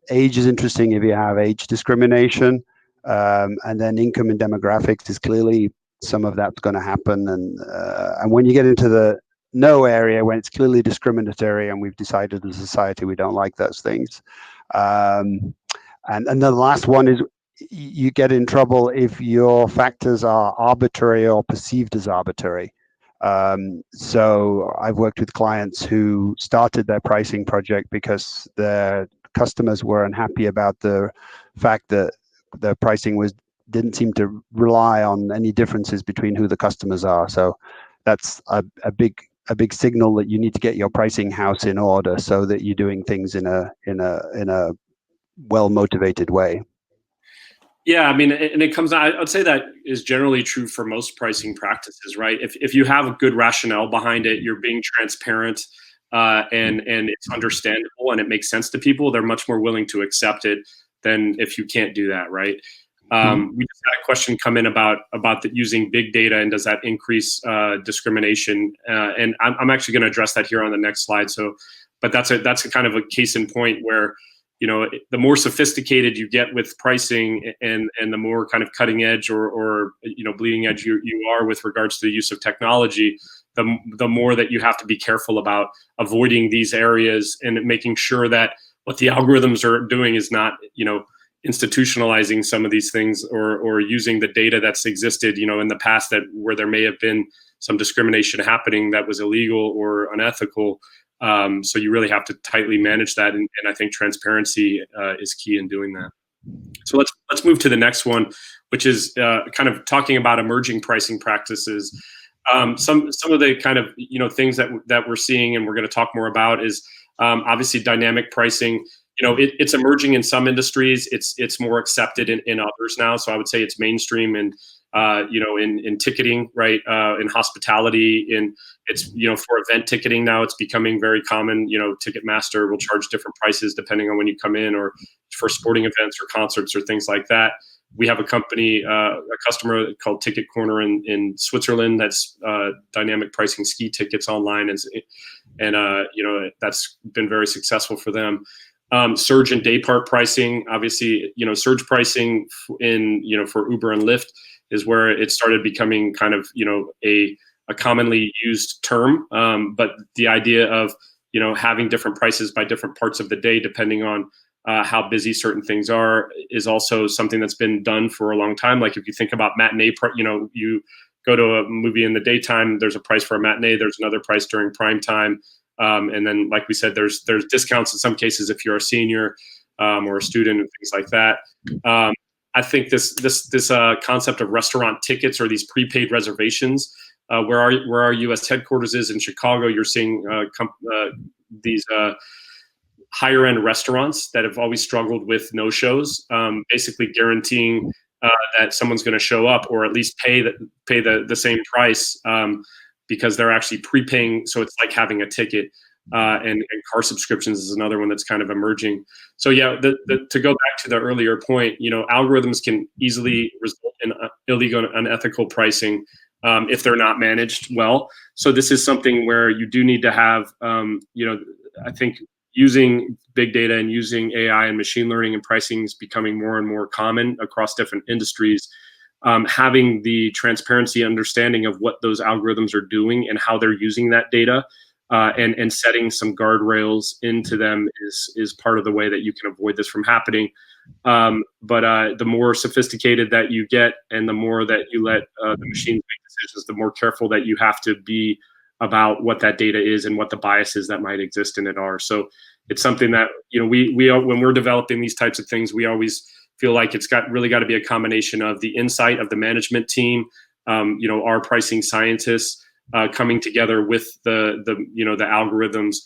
Age is interesting if you have age discrimination, and then income and demographics is clearly some of that's going to happen. And when you get into the no area when it's clearly discriminatory and we've decided as a society we don't like those things. And the last one is you get in trouble if your factors are arbitrary or perceived as arbitrary. So I've worked with clients who started their pricing project because their customers were unhappy about the fact that the pricing didn't seem to rely on any differences between who the customers are. So that's a big signal that you need to get your pricing house in order so that you're doing things in a well-motivated way. Yeah, I mean, and it comes out, I'd say that is generally true for most pricing practices, right? If you have a good rationale behind it, you're being transparent, and it's understandable and it makes sense to people, they're much more willing to accept it. than if you can't do that, right? We just had a question come in about using big data, and does that increase discrimination? And I'm actually going to address that here on the next slide. So, but that's a kind of a case in point where, you know, the more sophisticated you get with pricing, and the more kind of cutting edge or you know, bleeding edge you are with regards to the use of technology, the more that you have to be careful about avoiding these areas and making sure that what the algorithms are doing is not, you know, institutionalizing some of these things or using the data that's existed, you know, in the past where there may have been some discrimination happening that was illegal or unethical. So you really have to tightly manage that, and I think transparency is key in doing that. So let's move to the next one, which is kind of talking about emerging pricing practices. Some of the kind of, you know, things that we're seeing and we're going to talk more about is obviously dynamic pricing. You know, it's emerging in some industries. It's more accepted in others now. So I would say it's mainstream and you know, in ticketing, right? In hospitality, it's, you know, for event ticketing now, it's becoming very common. You know, Ticketmaster will charge different prices depending on when you come in, or for sporting events or concerts or things like that. We have a company, a customer called Ticket Corner in Switzerland that's dynamic pricing ski tickets online, and you know, that's been very successful for them. Surge and day part pricing, obviously, you know, surge pricing you know, for Uber and Lyft is where it started becoming kind of, you know, a commonly used term. But the idea of, you know, having different prices by different parts of the day, depending on how busy certain things are, is also something that's been done for a long time. Like if you think about matinee, you know, you go to a movie in the daytime, there's a price for a matinee, there's another price during prime time. And then, like we said, there's discounts in some cases if you're a senior or a student and things like that. I think this concept of restaurant tickets or these prepaid reservations, where our U.S. headquarters is in Chicago, you're seeing these higher end restaurants that have always struggled with no-shows, basically guaranteeing that someone's going to show up or at least pay the same price. Because they're actually prepaying, so it's like having a ticket. And car subscriptions is another one that's kind of emerging. So yeah, to go back to the earlier point, you know, algorithms can easily result in illegal and unethical pricing if they're not managed well. So this is something where you do need to have, you know, I think using big data and using AI and machine learning and pricing is becoming more and more common across different industries. Having the transparency understanding of what those algorithms are doing and how they're using that data, and setting some guardrails into them is part of the way that you can avoid this from happening. But the more sophisticated that you get and the more that you let the machines make decisions, the more careful that you have to be about what that data is and what the biases that might exist in it are. So it's something that, you know, we when we're developing these types of things, we always feel like it's really got to be a combination of the insight of the management team, you know, our pricing scientists coming together with the you know, the algorithms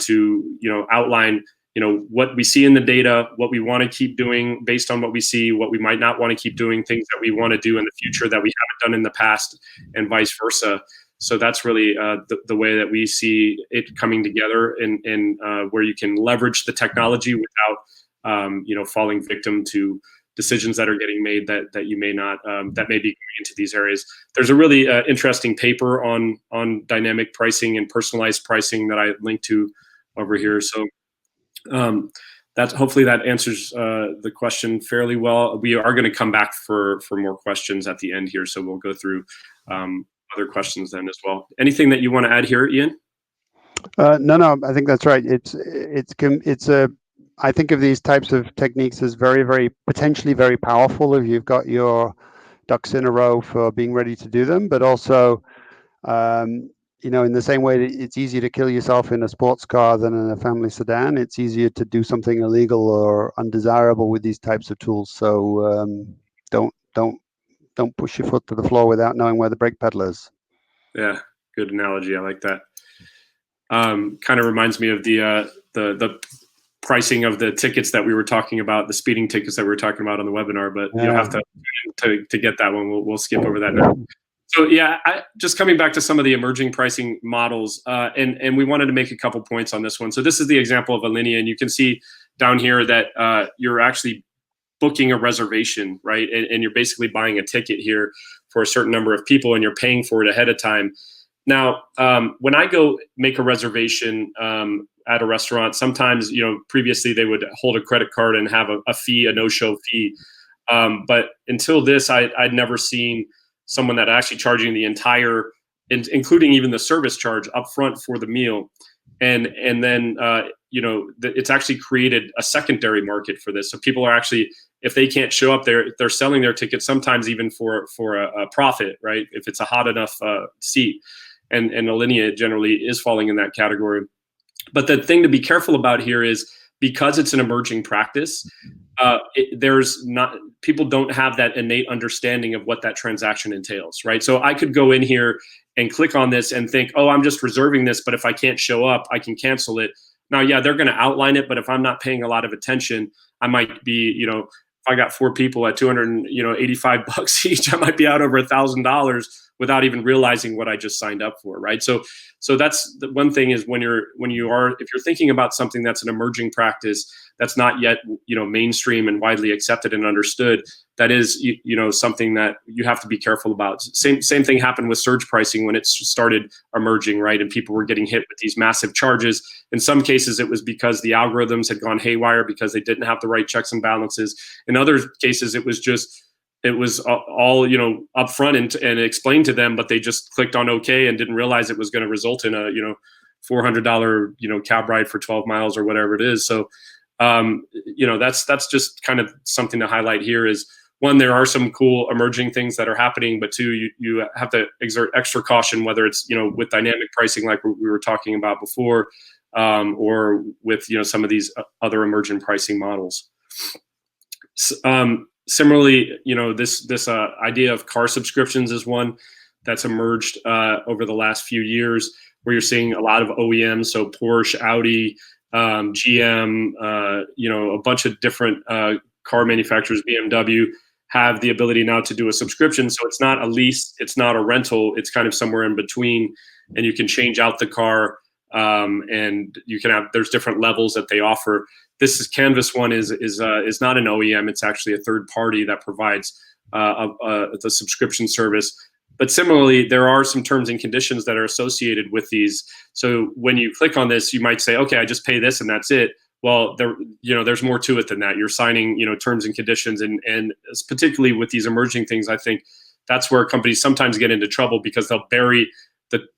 to, you know, outline, you know, what we see in the data, what we want to keep doing based on what we see, what we might not want to keep doing, things that we want to do in the future that we haven't done in the past, and vice versa. So that's really the way that we see it coming together, and where you can leverage the technology without you know, falling victim to decisions that are getting made that you may not, that may be going into these areas. There's a really interesting paper on dynamic pricing and personalized pricing that I linked to over here. So hopefully that answers the question fairly well. We are going to come back for more questions at the end here, so we'll go through other questions then as well. Anything that you want to add here, Ian? No, I think that's right. I think of these types of techniques as very, very potentially very powerful if you've got your ducks in a row for being ready to do them, but also, you know, in the same way that it's easier to kill yourself in a sports car than in a family sedan, it's easier to do something illegal or undesirable with these types of tools. So don't push your foot to the floor without knowing where the brake pedal is. Yeah, good analogy. I like that. Kind of reminds me of the pricing of the tickets that we were talking about, the speeding tickets that we were talking about on the webinar, but you'll have to get that one. We'll skip over that now. So yeah, just coming back to some of the emerging pricing models, and we wanted to make a couple points on this one. So this is the example of Alinea, and you can see down here that you're actually booking a reservation, right? And you're basically buying a ticket here for a certain number of people, and you're paying for it ahead of time. Now, when I go make a reservation at a restaurant, sometimes, previously they would hold a credit card and have a fee, a no-show fee. But until this, I'd never seen someone that actually charging the entire, including even the service charge up front for the meal. And then, it's actually created a secondary market for this. So people are actually, if they can't show up, they're selling their tickets sometimes even for a profit, right? If it's a hot enough seat. And Alinea generally is falling in that category. But the thing to be careful about here is, because it's an emerging practice, people don't have that innate understanding of what that transaction entails, right? So I could go in here and click on this and think, oh, I'm just reserving this, but if I can't show up, I can cancel it. Now, yeah, they're going to outline it, but if I'm not paying a lot of attention, I might be, if I got 4 people at $285 each, I might be out over $1,000 without even realizing what I just signed up for, right? So that's the one thing, is if you're thinking about something that's an emerging practice that's not yet, mainstream and widely accepted and understood, that is, something that you have to be careful about. Same thing happened with surge pricing when it started emerging, right? And people were getting hit with these massive charges. In some cases, it was because the algorithms had gone haywire because they didn't have the right checks and balances. In other cases, it was all upfront and explained to them, but they just clicked on OK and didn't realize it was going to result in a $400 cab ride for 12 miles or whatever it is. So that's just kind of something to highlight here. Is one, there are some cool emerging things that are happening, but two, you have to exert extra caution, whether it's with dynamic pricing like we were talking about before, or with some of these other emergent pricing models. Similarly, this idea of car subscriptions is one that's emerged over the last few years, where you're seeing a lot of OEMs, so Porsche, Audi, GM, a bunch of different car manufacturers, BMW, have the ability now to do a subscription. So it's not a lease, it's not a rental, it's kind of somewhere in between, and you can change out the car, and you can there's different levels that they offer. This Canvas one is not an OEM; it's actually a third party that provides the subscription service. But similarly, there are some terms and conditions that are associated with these. So when you click on this, you might say, okay, I just pay this and that's it. Well, there's more to it than that. You're signing, terms and conditions, and particularly with these emerging things, I think that's where companies sometimes get into trouble, because they'll bury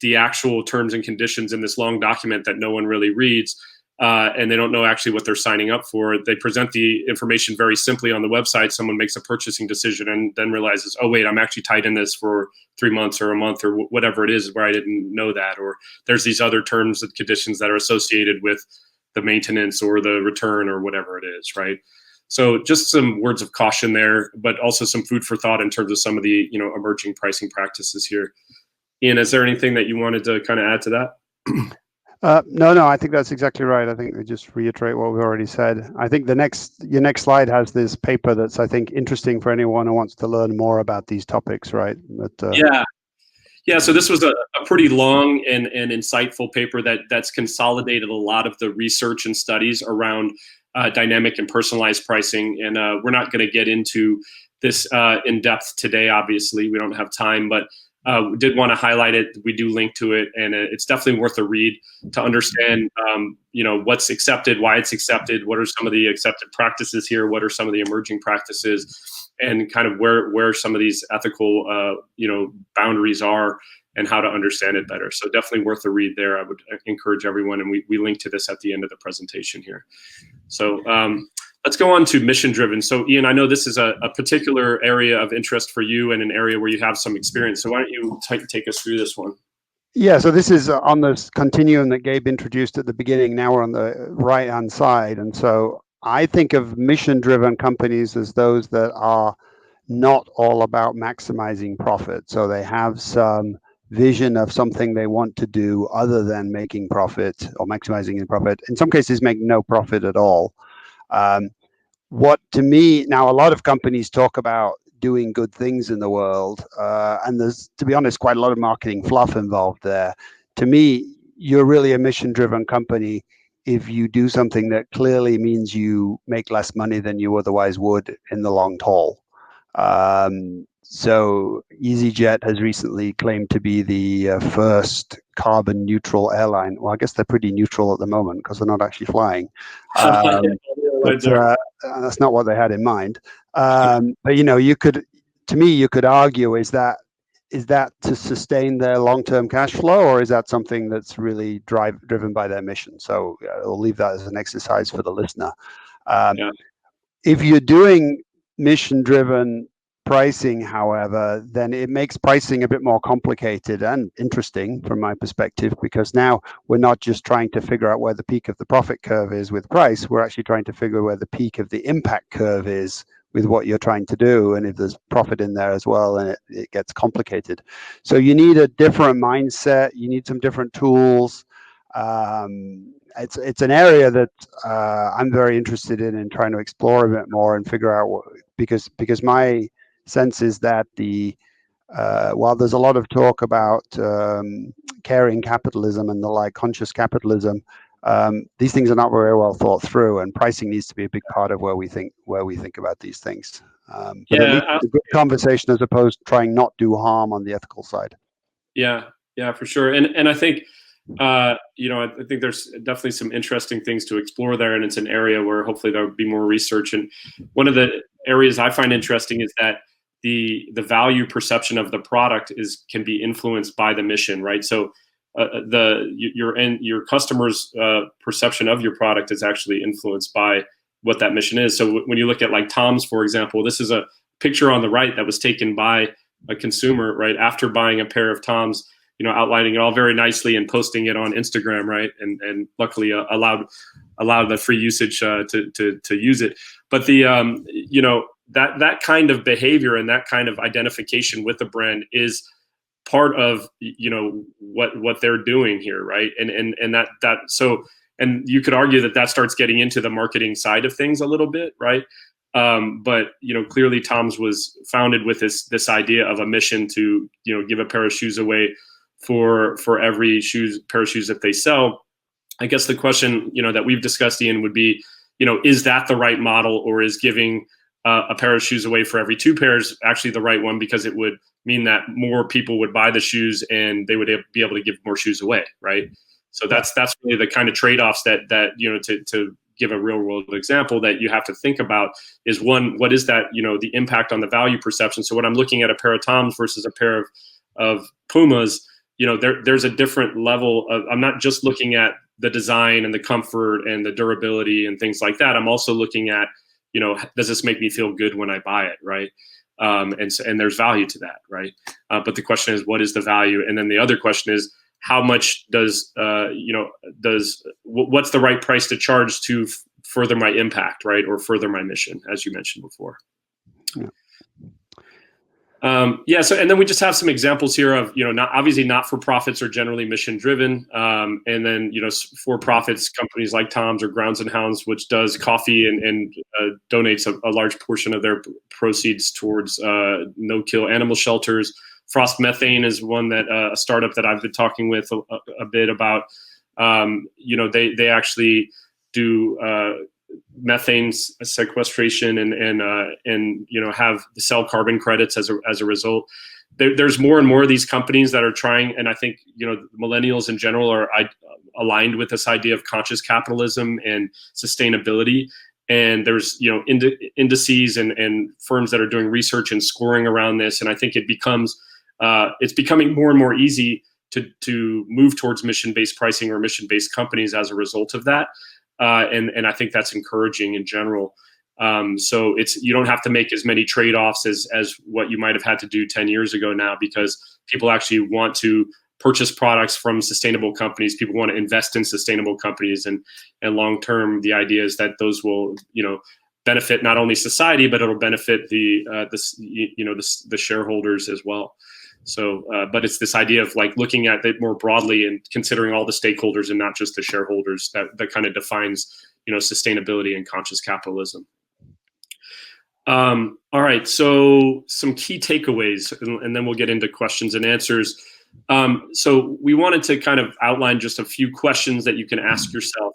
the actual terms and conditions in this long document that no one really reads. And they don't know actually what they're signing up for. They present the information very simply on the website. Someone makes a purchasing decision and then realizes, oh, wait, I'm actually tied in this for 3 months or a month or whatever it is, where I didn't know that. Or there's these other terms and conditions that are associated with the maintenance or the return or whatever it is, right? So just some words of caution there, but also some food for thought in terms of some of the emerging pricing practices here. Ian, is there anything that you wanted to kind of add to that? No, I think that's exactly right. I think we just reiterate what we already said. I think your next slide has this paper that's, I think, interesting for anyone who wants to learn more about these topics, right? But, Yeah. So this was a pretty long and insightful paper that's consolidated a lot of the research and studies around dynamic and personalized pricing. And we're not going to get into this in depth today. Obviously, we don't have time, but we did want to highlight it. We do link to it, and it's definitely worth a read to understand, what's accepted, why it's accepted, what are some of the accepted practices here, what are some of the emerging practices, and kind of where some of these ethical, boundaries are, and how to understand it better. So definitely worth a read there. I would encourage everyone, and we link to this at the end of the presentation here. So let's go on to mission driven. So Ian, I know this is a particular area of interest for you and an area where you have some experience. So why don't you take us through this one? Yeah, so this is on this continuum that Gabe introduced at the beginning. Now we're on the right-hand side. And so I think of mission-driven companies as those that are not all about maximizing profit. So they have some vision of something they want to do other than making profit or maximizing the profit. In some cases, make no profit at all. What to me, now a lot of companies talk about doing good things in the world. And there's, to be honest, quite a lot of marketing fluff involved there. To me, you're really a mission-driven company if you do something that clearly means you make less money than you otherwise would in the long haul. So EasyJet has recently claimed to be the first carbon neutral airline. Well, I guess they're pretty neutral at the moment because they're not actually flying. But that's not what they had in mind. But you could argue, is that to sustain their long-term cash flow, or is that something that's really driven by their mission? So I'll leave that as an exercise for the listener. If you're doing mission-driven pricing, however, then it makes pricing a bit more complicated and interesting from my perspective, because now we're not just trying to figure out where the peak of the profit curve is with price, we're actually trying to figure where the peak of the impact curve is with what you're trying to do, and if there's profit in there as well, and it gets complicated. So you need a different mindset, you need some different tools. It's an area that I'm very interested in trying to explore a bit more and figure out because my sense is that while there's a lot of talk about caring capitalism and the like, conscious capitalism, these things are not very well thought through, and pricing needs to be a big part of where we think about these things. But at least it's a good conversation as opposed to trying not do harm on the ethical side. Yeah, for sure. And I think I think there's definitely some interesting things to explore there, and it's an area where hopefully there will be more research. And one of the areas I find interesting is that the value perception of the product can be influenced by the mission, right? So your customer's perception of your product is actually influenced by what that mission is. So when you look at like Tom's, for example, this is a picture on the right that was taken by a consumer right after buying a pair of Tom's, outlining it all very nicely and posting it on Instagram, right? And luckily allowed the free usage to use it. But that kind of behavior and that kind of identification with the brand is part of what they're doing here, right? And you could argue that starts getting into the marketing side of things a little bit, right? But clearly Tom's was founded with this idea of a mission to give a pair of shoes away for every pair of shoes that they sell. I guess the question that we've discussed, Ian, would be is that the right model, or is giving a pair of shoes away for every 2 pairs actually the right one, because it would mean that more people would buy the shoes and they would be able to give more shoes away, right? So that's really the kind of trade-offs that to give a real world example that you have to think about is, one, what is that the impact on the value perception? So when I'm looking at a pair of Toms versus a pair of Pumas, there's a different level of, I'm not just looking at the design and the comfort and the durability and things like that. I'm also looking at does this make me feel good when I buy it, right? And there's value to that, right? But the question is, what is the value? And then the other question is, how much does what's the right price to charge to further my impact, right, or further my mission, as you mentioned before? So and then we just have some examples here of not for profits are generally mission driven, and then for profits companies like Tom's or Grounds and Hounds, which does coffee and donates a large portion of their proceeds towards no-kill animal shelters. Frost Methane is one that a startup that I've been talking with a bit about. They actually do methane sequestration and have sell carbon credits as a result. There's more and more of these companies that are trying, and I think millennials in general are aligned with this idea of conscious capitalism and sustainability. And there's indices and firms that are doing research and scoring around this, and I think it's becoming more and more easy to move towards mission-based pricing or mission-based companies as a result of that. And I think that's encouraging in general. So you don't have to make as many trade-offs as what you might have had to do 10 years ago now, because people actually want to purchase products from sustainable companies. People want to invest in sustainable companies, and long-term, the idea is that those will, benefit not only society, but it'll benefit the shareholders as well. So, but it's this idea of like looking at it more broadly and considering all the stakeholders and not just the shareholders that kind of defines, sustainability and conscious capitalism. All right, so some key takeaways, and then we'll get into questions and answers. So we wanted to kind of outline just a few questions that you can ask yourself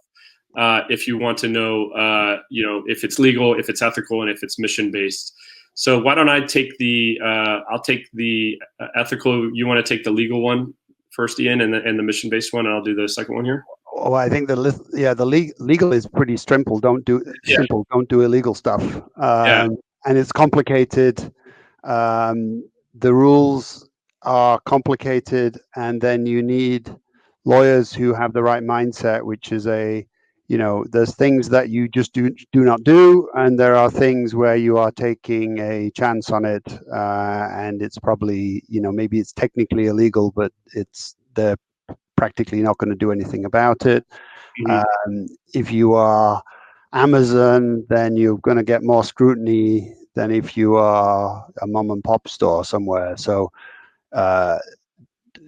if you want to know, if it's legal, if it's ethical, and if it's mission-based. So why don't I take I'll take the ethical. You want to take the legal one first, Ian, and the mission-based one, and I'll do the second one here. Well, I think the legal is pretty simple. Don't do illegal stuff. And it's complicated. The rules are complicated, and then you need lawyers who have the right mindset, which is there's things that you just do not do, and there are things where you are taking a chance on it, and it's probably, maybe it's technically illegal, but they're practically not going to do anything about it. Mm-hmm. If you are Amazon, then you're going to get more scrutiny than if you are a mom and pop store somewhere. So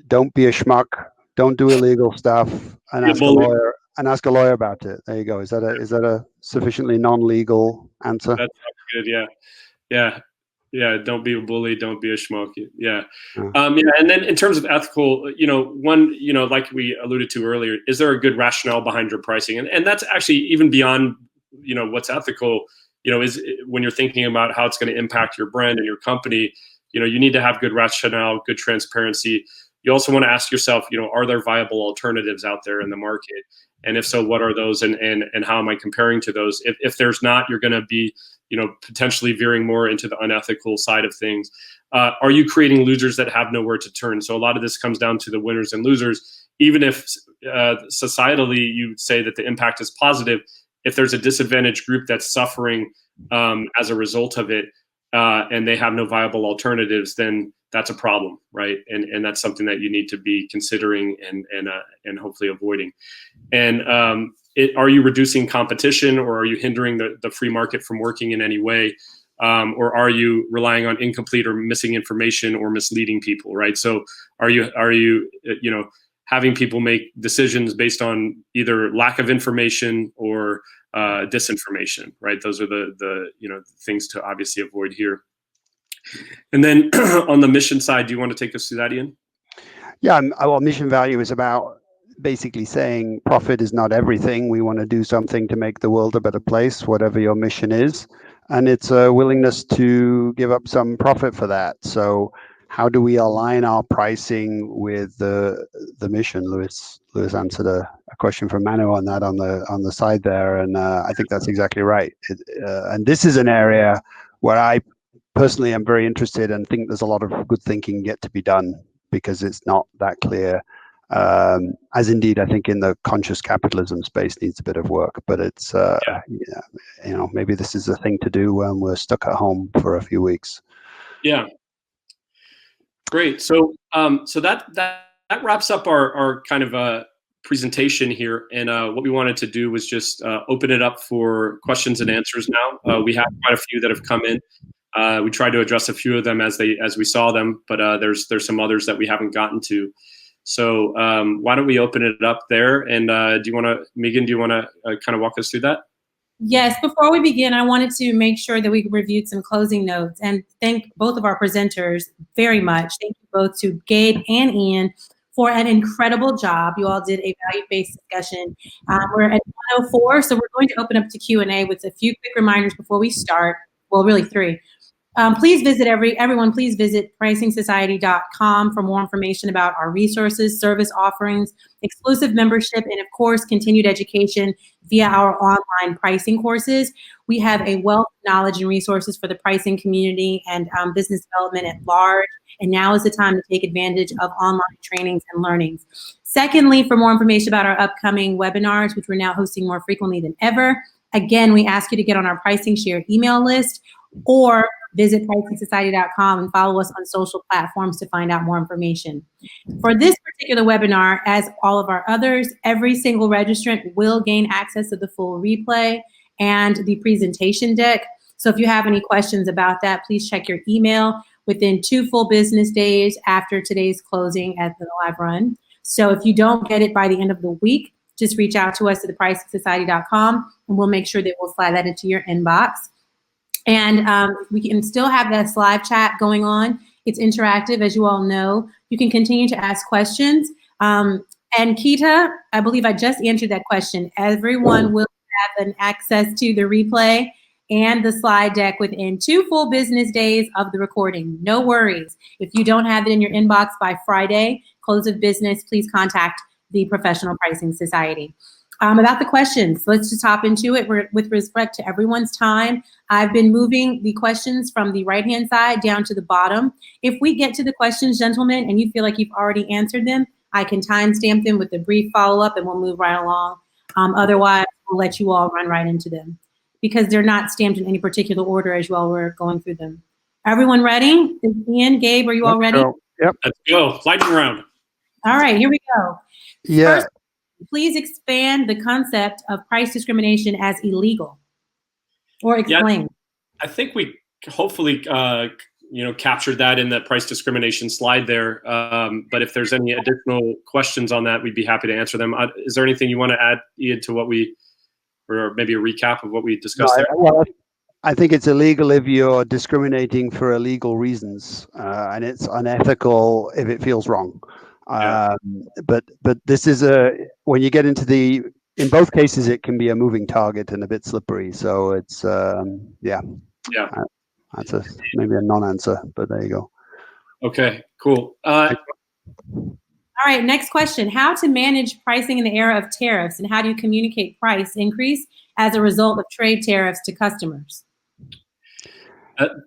don't be a schmuck. Don't do illegal stuff, and ask a lawyer about it. There you go. Is that a sufficiently non-legal answer? That's good. Yeah. Don't be a bully. Don't be a schmuck. Yeah. And then in terms of ethical, one, like we alluded to earlier, is there a good rationale behind your pricing? And that's actually even beyond, what's ethical, is when you're thinking about how it's going to impact your brand and your company, you need to have good rationale, good transparency. You also want to ask yourself, are there viable alternatives out there in the market? And if so, what are those, and how am I comparing to those? If there's not, you're going to be, potentially veering more into the unethical side of things. Are you creating losers that have nowhere to turn? So a lot of this comes down to the winners and losers. Even if societally you say that the impact is positive, if there's a disadvantaged group that's suffering as a result of it, and they have no viable alternatives, then that's a problem, right? And that's something that you need to be considering and hopefully avoiding. And are you reducing competition, or are you hindering the free market from working in any way? Or are you relying on incomplete or missing information or misleading people, right? So are you having people make decisions based on either lack of information or disinformation, right? Those are the things to obviously avoid here. And then on the mission side, do you want to take us through that, Ian? Yeah, well, mission value is about basically saying profit is not everything. We want to do something to make the world a better place, whatever your mission is. And it's a willingness to give up some profit for that. So how do we align our pricing with the mission? Lewis answered a question from Manu on that on the side there, and I think that's exactly right. And this is an area where I personally am very interested and think there's a lot of good thinking yet to be done, because it's not that clear. As indeed, I think in the conscious capitalism space needs a bit of work, but it's maybe this is a thing to do when we're stuck at home for a few weeks. Yeah. Great. So that wraps up our kind of presentation here. And what we wanted to do was just open it up for questions and answers now. We have quite a few that have come in. We tried to address a few of them as we saw them, but there's some others that we haven't gotten to. So why don't we open it up there? And Megan, do you want to kind of walk us through that? Yes, before we begin, I wanted to make sure that we reviewed some closing notes and thank both of our presenters very much. Thank you both to Gabe and Ian for an incredible job. You all did a value-based discussion. We're at 1:04, so we're going to open up to Q&A with a few quick reminders before we start. Well, really 3. Please visit please visit pricingsociety.com for more information about our resources, service offerings, exclusive membership, and of course, continued education via our online pricing courses. We have a wealth of knowledge and resources for the pricing community and business development at large. And now is the time to take advantage of online trainings and learnings. Secondly, for more information about our upcoming webinars, which we're now hosting more frequently than ever, again, we ask you to get on our Pricing Share email list or visit pricingsociety.com and follow us on social platforms to find out more information. For this particular webinar, as all of our others, every single registrant will gain access to the full replay and the presentation deck. So if you have any questions about that, please check your email within 2 full business days after today's closing at the live run. So if you don't get it by the end of the week, just reach out to us at pricingsociety.com and we'll make sure that we'll slide that into your inbox. And we can still have this live chat going on. It's interactive, as you all know. You can continue to ask questions. And Keita, I believe I just answered that question. Everyone will have an access to the replay and the slide deck within 2 full business days of the recording. No worries. If you don't have it in your inbox by Friday, close of business, please contact the Professional Pricing Society. About the questions, let's just hop into it. With respect to everyone's time, I've been moving the questions from the right-hand side down to the bottom. If we get to the questions, gentlemen, and you feel like you've already answered them, I can timestamp them with a brief follow-up and we'll move right along. Otherwise, we'll let you all run right into them because they're not stamped in any particular order as you all were going through them. Everyone ready? Is Ian, Gabe, are you all ready? Yep. Let's go. Lightning round. All right, here we go. Yeah. First, please expand the concept of price discrimination as illegal, or explain. I think we hopefully captured that in the price discrimination slide there. But if there's any additional questions on that, we'd be happy to answer them. Is there anything you want to add, Ian, to what or maybe a recap of what we discussed there? Well, I think it's illegal if you're discriminating for illegal reasons, and it's unethical if it feels wrong. Yeah. But this is when you get into in both cases, it can be a moving target and a bit slippery. So it's, yeah. That's maybe a non-answer, but there you go. Okay, cool. All right, next question. How to manage pricing in the era of tariffs, and how do you communicate price increase as a result of trade tariffs to customers?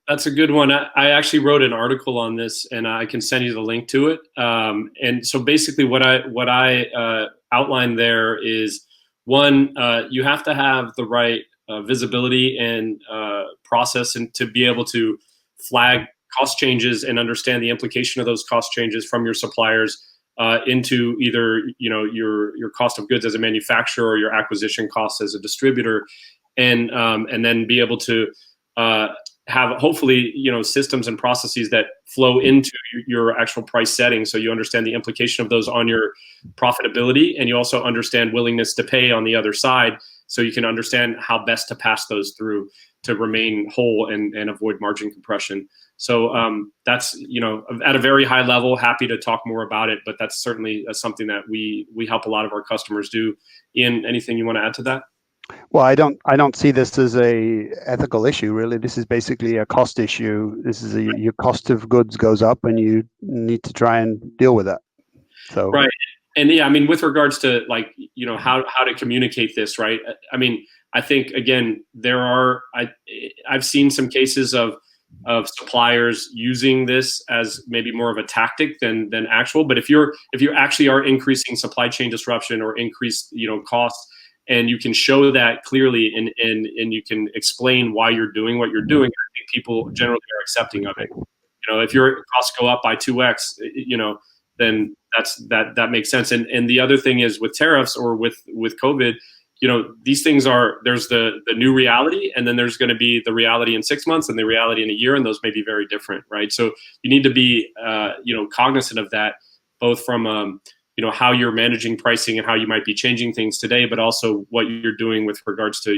That's a good one. I actually wrote an article on this, and I can send you the link to it. And so basically what I outlined there is, one, you have to have the right visibility and process and to be able to flag cost changes and understand the implication of those cost changes from your suppliers into either your cost of goods as a manufacturer or your acquisition costs as a distributor, and then be able to have hopefully systems and processes that flow into your actual price setting, so you understand the implication of those on your profitability, and you also understand willingness to pay on the other side, so you can understand how best to pass those through to remain whole and avoid margin compression. So that's at a very high level. Happy to talk more about it, but that's certainly something that we help a lot of our customers do. Ian, anything you want to add to that? Well, I don't see this as a ethical issue, really. This is basically a cost issue. This is your cost of goods goes up, and you need to try and deal with that. So right, and yeah, I mean, with regards to how to communicate this, right? I mean, I think again, I've seen some cases of suppliers using this as maybe more of a tactic than actual. But if you actually are increasing supply chain disruption or increased costs, and you can show that clearly and you can explain why you're doing what you're doing, I think people generally are accepting of it. If your costs go up by 2x, then that makes sense. And the other thing is with tariffs or with COVID, these things there's the new reality, and then there's going to be the reality in 6 months and the reality in a year, and those may be very different, right? So you need to be cognizant of that, both from how you're managing pricing and how you might be changing things today, but also what you're doing with regards to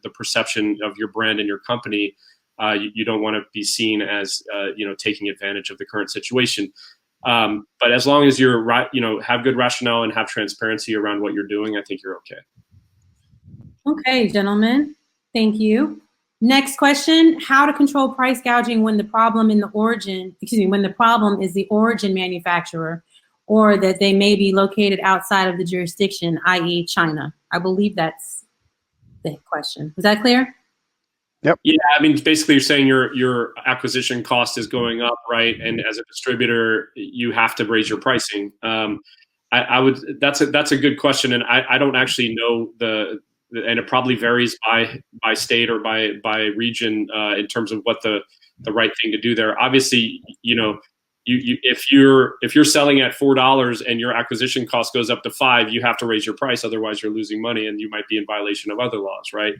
the perception of your brand and your company. You don't want to be seen as taking advantage of the current situation. But as long as you're have good rationale and have transparency around what you're doing, I think you're okay. Okay, gentlemen, thank you. Next question: how to control price gouging when the problem is the origin manufacturer, or that they may be located outside of the jurisdiction, i.e. China? I believe that's the question. Was that clear? Yep. Yeah, I mean, basically you're saying your acquisition cost is going up, right? And as a distributor, you have to raise your pricing. That's a good question, and I don't actually know and it probably varies by state or by region in terms of what the right thing to do there. Obviously, if you're selling at $4 and your acquisition cost goes up to $5, you have to raise your price. Otherwise, you're losing money and you might be in violation of other laws, right?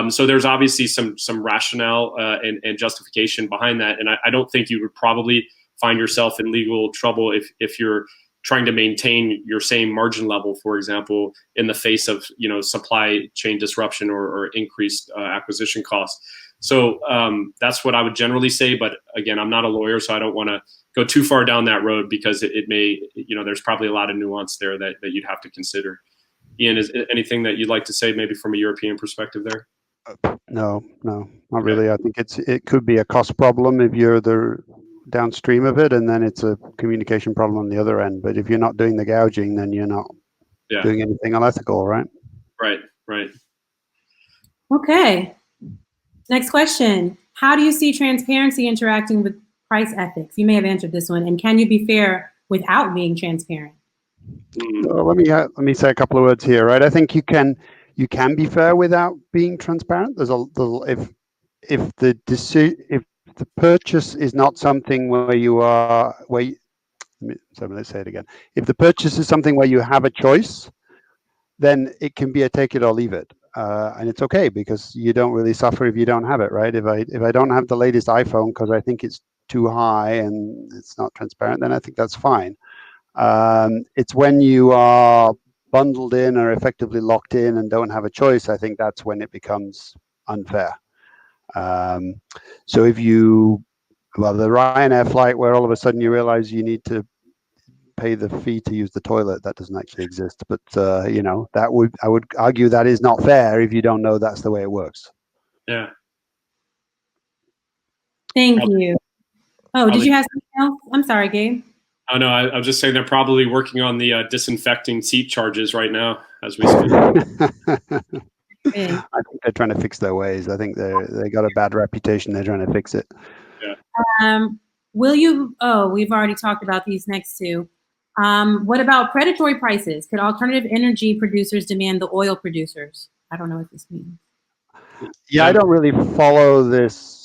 So there's obviously some rationale and justification behind that. And I don't think you would probably find yourself in legal trouble if you're trying to maintain your same margin level, for example, in the face of supply chain disruption or increased acquisition costs. So that's what I would generally say. But again, I'm not a lawyer, so I don't want to go too far down that road because it may, there's probably a lot of nuance there that you'd have to consider. Ian, is anything that you'd like to say maybe from a European perspective there? No, not really. I think it could be a cost problem if you're the downstream of it, and then it's a communication problem on the other end. But if you're not doing the gouging, then you're not doing anything unethical, right? Right. Okay. Next question. How do you see transparency interacting with price ethics? You may have answered this one. And can you be fair without being transparent? Let me say a couple of words here, right? I think you can be fair without being transparent. If the purchase is not something let's say it again. If the purchase is something where you have a choice, then it can be a take it or leave it. And it's okay because you don't really suffer if you don't have it, right? If I don't have the latest iPhone because I think it's too high and it's not transparent, then I think that's fine. It's when you are bundled in or effectively locked in and don't have a choice, I think that's when it becomes unfair. So the Ryanair flight where all of a sudden you realize you need to pay the fee to use the toilet, that doesn't actually exist. But I would argue that is not fair if you don't know that's the way it works. Yeah. Thank you. Oh, did you have something else? I'm sorry, Gabe. Oh no, I was just saying they're probably working on the disinfecting seat charges right now as we speak. I think they're trying to fix their ways. I think they got a bad reputation. They're trying to fix it. Yeah. We've already talked about these next two. What about predatory prices? Could alternative energy producers demand the oil producers? I don't know what this means. Yeah, I don't really follow this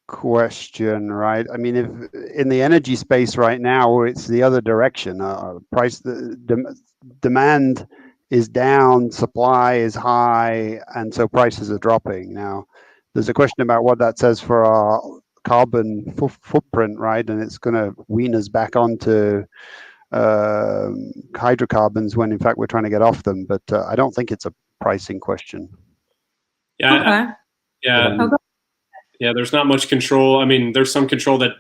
question, right? I mean, if in the energy space right now, it's the other direction. Demand is down, supply is high, and so prices are dropping. Now, there's a question about what that says for our carbon footprint, right? And it's going to wean us back onto hydrocarbons when in fact we're trying to get off them. But I don't think it's a pricing question. Yeah. Okay. Yeah. There's not much control. I mean, there's some control that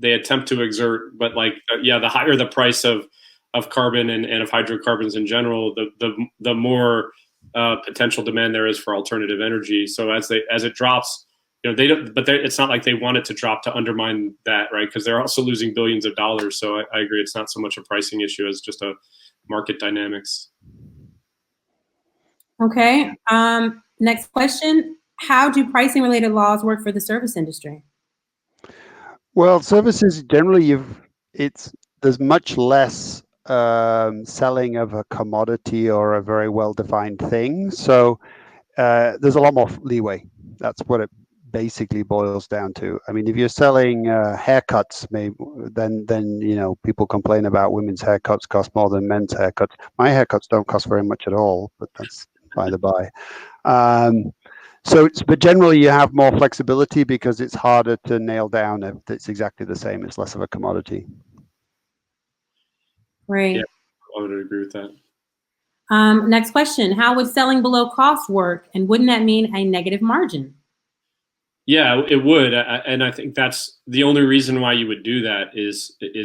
they attempt to exert, but the higher the price of carbon and of hydrocarbons in general, the more potential demand there is for alternative energy. So as it drops, they don't. But it's not like they want it to drop to undermine that, right? Because they're also losing billions of dollars. So I agree, it's not so much a pricing issue as just a market dynamics. Okay. Next question. How do pricing related laws work for the service industry? Well, services generally, there's much less selling of a commodity or a very well-defined thing. So there's a lot more leeway. That's what it basically boils down to. I mean, if you're selling haircuts, then people complain about women's haircuts cost more than men's haircuts. My haircuts don't cost very much at all, but that's by the by. But generally you have more flexibility because it's harder to nail down if it's exactly the same. It's less of a commodity. Great. Yeah, I would agree with that. Next question. How would selling below cost work? And wouldn't that mean a negative margin? Yeah, it would. And I think that's the only reason why you would do that is a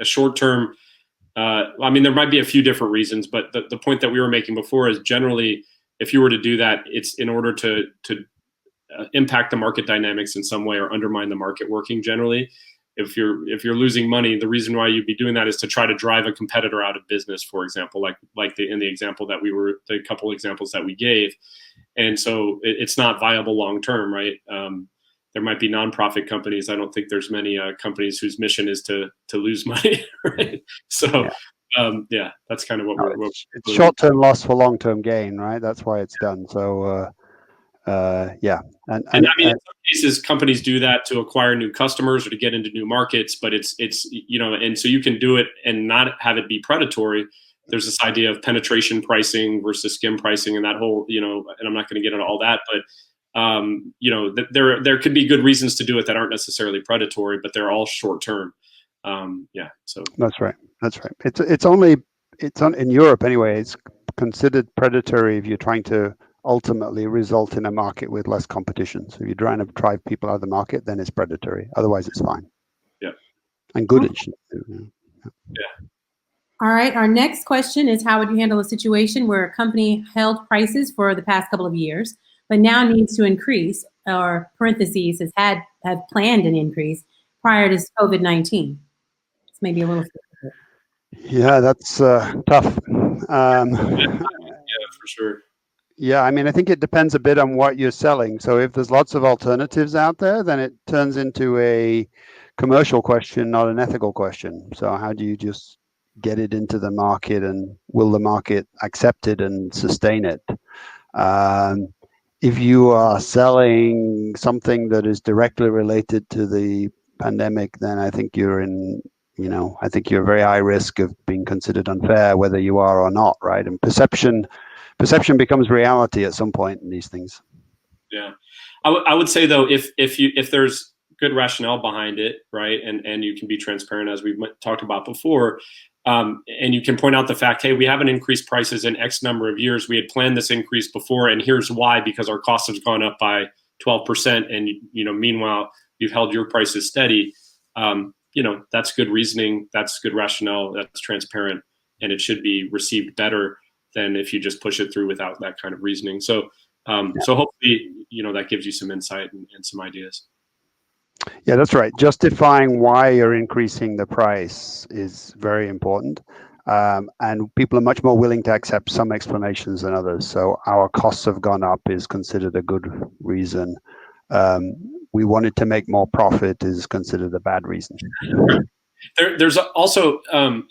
short term. I mean, there might be a few different reasons, but the point that we were making before is generally, if you were to do that, it's in order to impact the market dynamics in some way or undermine the market working generally. If you're losing money, the reason why you'd be doing that is to try to drive a competitor out of business, for example, in the example that the couple examples that we gave. And so it's not viable long term, right? There might be nonprofit companies. I don't think there's many companies whose mission is to lose money, right? So that's kind of what it's short-term loss for long-term gain, right? That's why it's done. So and I mean, in some cases, companies do that to acquire new customers or to get into new markets, but it's and so you can do it and not have it be predatory. There's this idea of penetration pricing versus skim pricing, and that whole and I'm not going to get into all that, but there could be good reasons to do it that aren't necessarily predatory, but they're all short term. So that's right. That's right. In Europe anyway. It's considered predatory if you're trying to ultimately result in a market with less competition. So if you're trying to drive people out of the market, then it's predatory. Otherwise, it's fine. Yeah. And good. It should do. Yeah. All right, our next question is, how would you handle a situation where a company held prices for the past couple of years, but now needs to increase, or parentheses, have planned an increase prior to COVID-19? It's maybe a little specific. Yeah, that's tough. Yeah, for sure. Yeah, I mean, I think it depends a bit on what you're selling. So if there's lots of alternatives out there, then it turns into a commercial question, not an ethical question. So how do you just get it into the market, and will the market accept it and sustain it? If you are selling something that is directly related to the pandemic, then I think you're very high risk of being considered unfair, whether you are or not, right? And perception becomes reality at some point in these things. Yeah, I would say though, if there's good rationale behind it, right, and you can be transparent, as we've talked about before, and you can point out the fact, hey, we haven't increased prices in X number of years. We had planned this increase before, and here's why: because our costs have gone up by 12%, and meanwhile you've held your prices steady. That's good reasoning. That's good rationale. That's transparent, and it should be received better than if you just push it through without that kind of reasoning. So hopefully, that gives you some insight and some ideas. Yeah, that's right. Justifying why you're increasing the price is very important. And people are much more willing to accept some explanations than others. So our costs have gone up is considered a good reason. We wanted to make more profit is considered a bad reason. There's also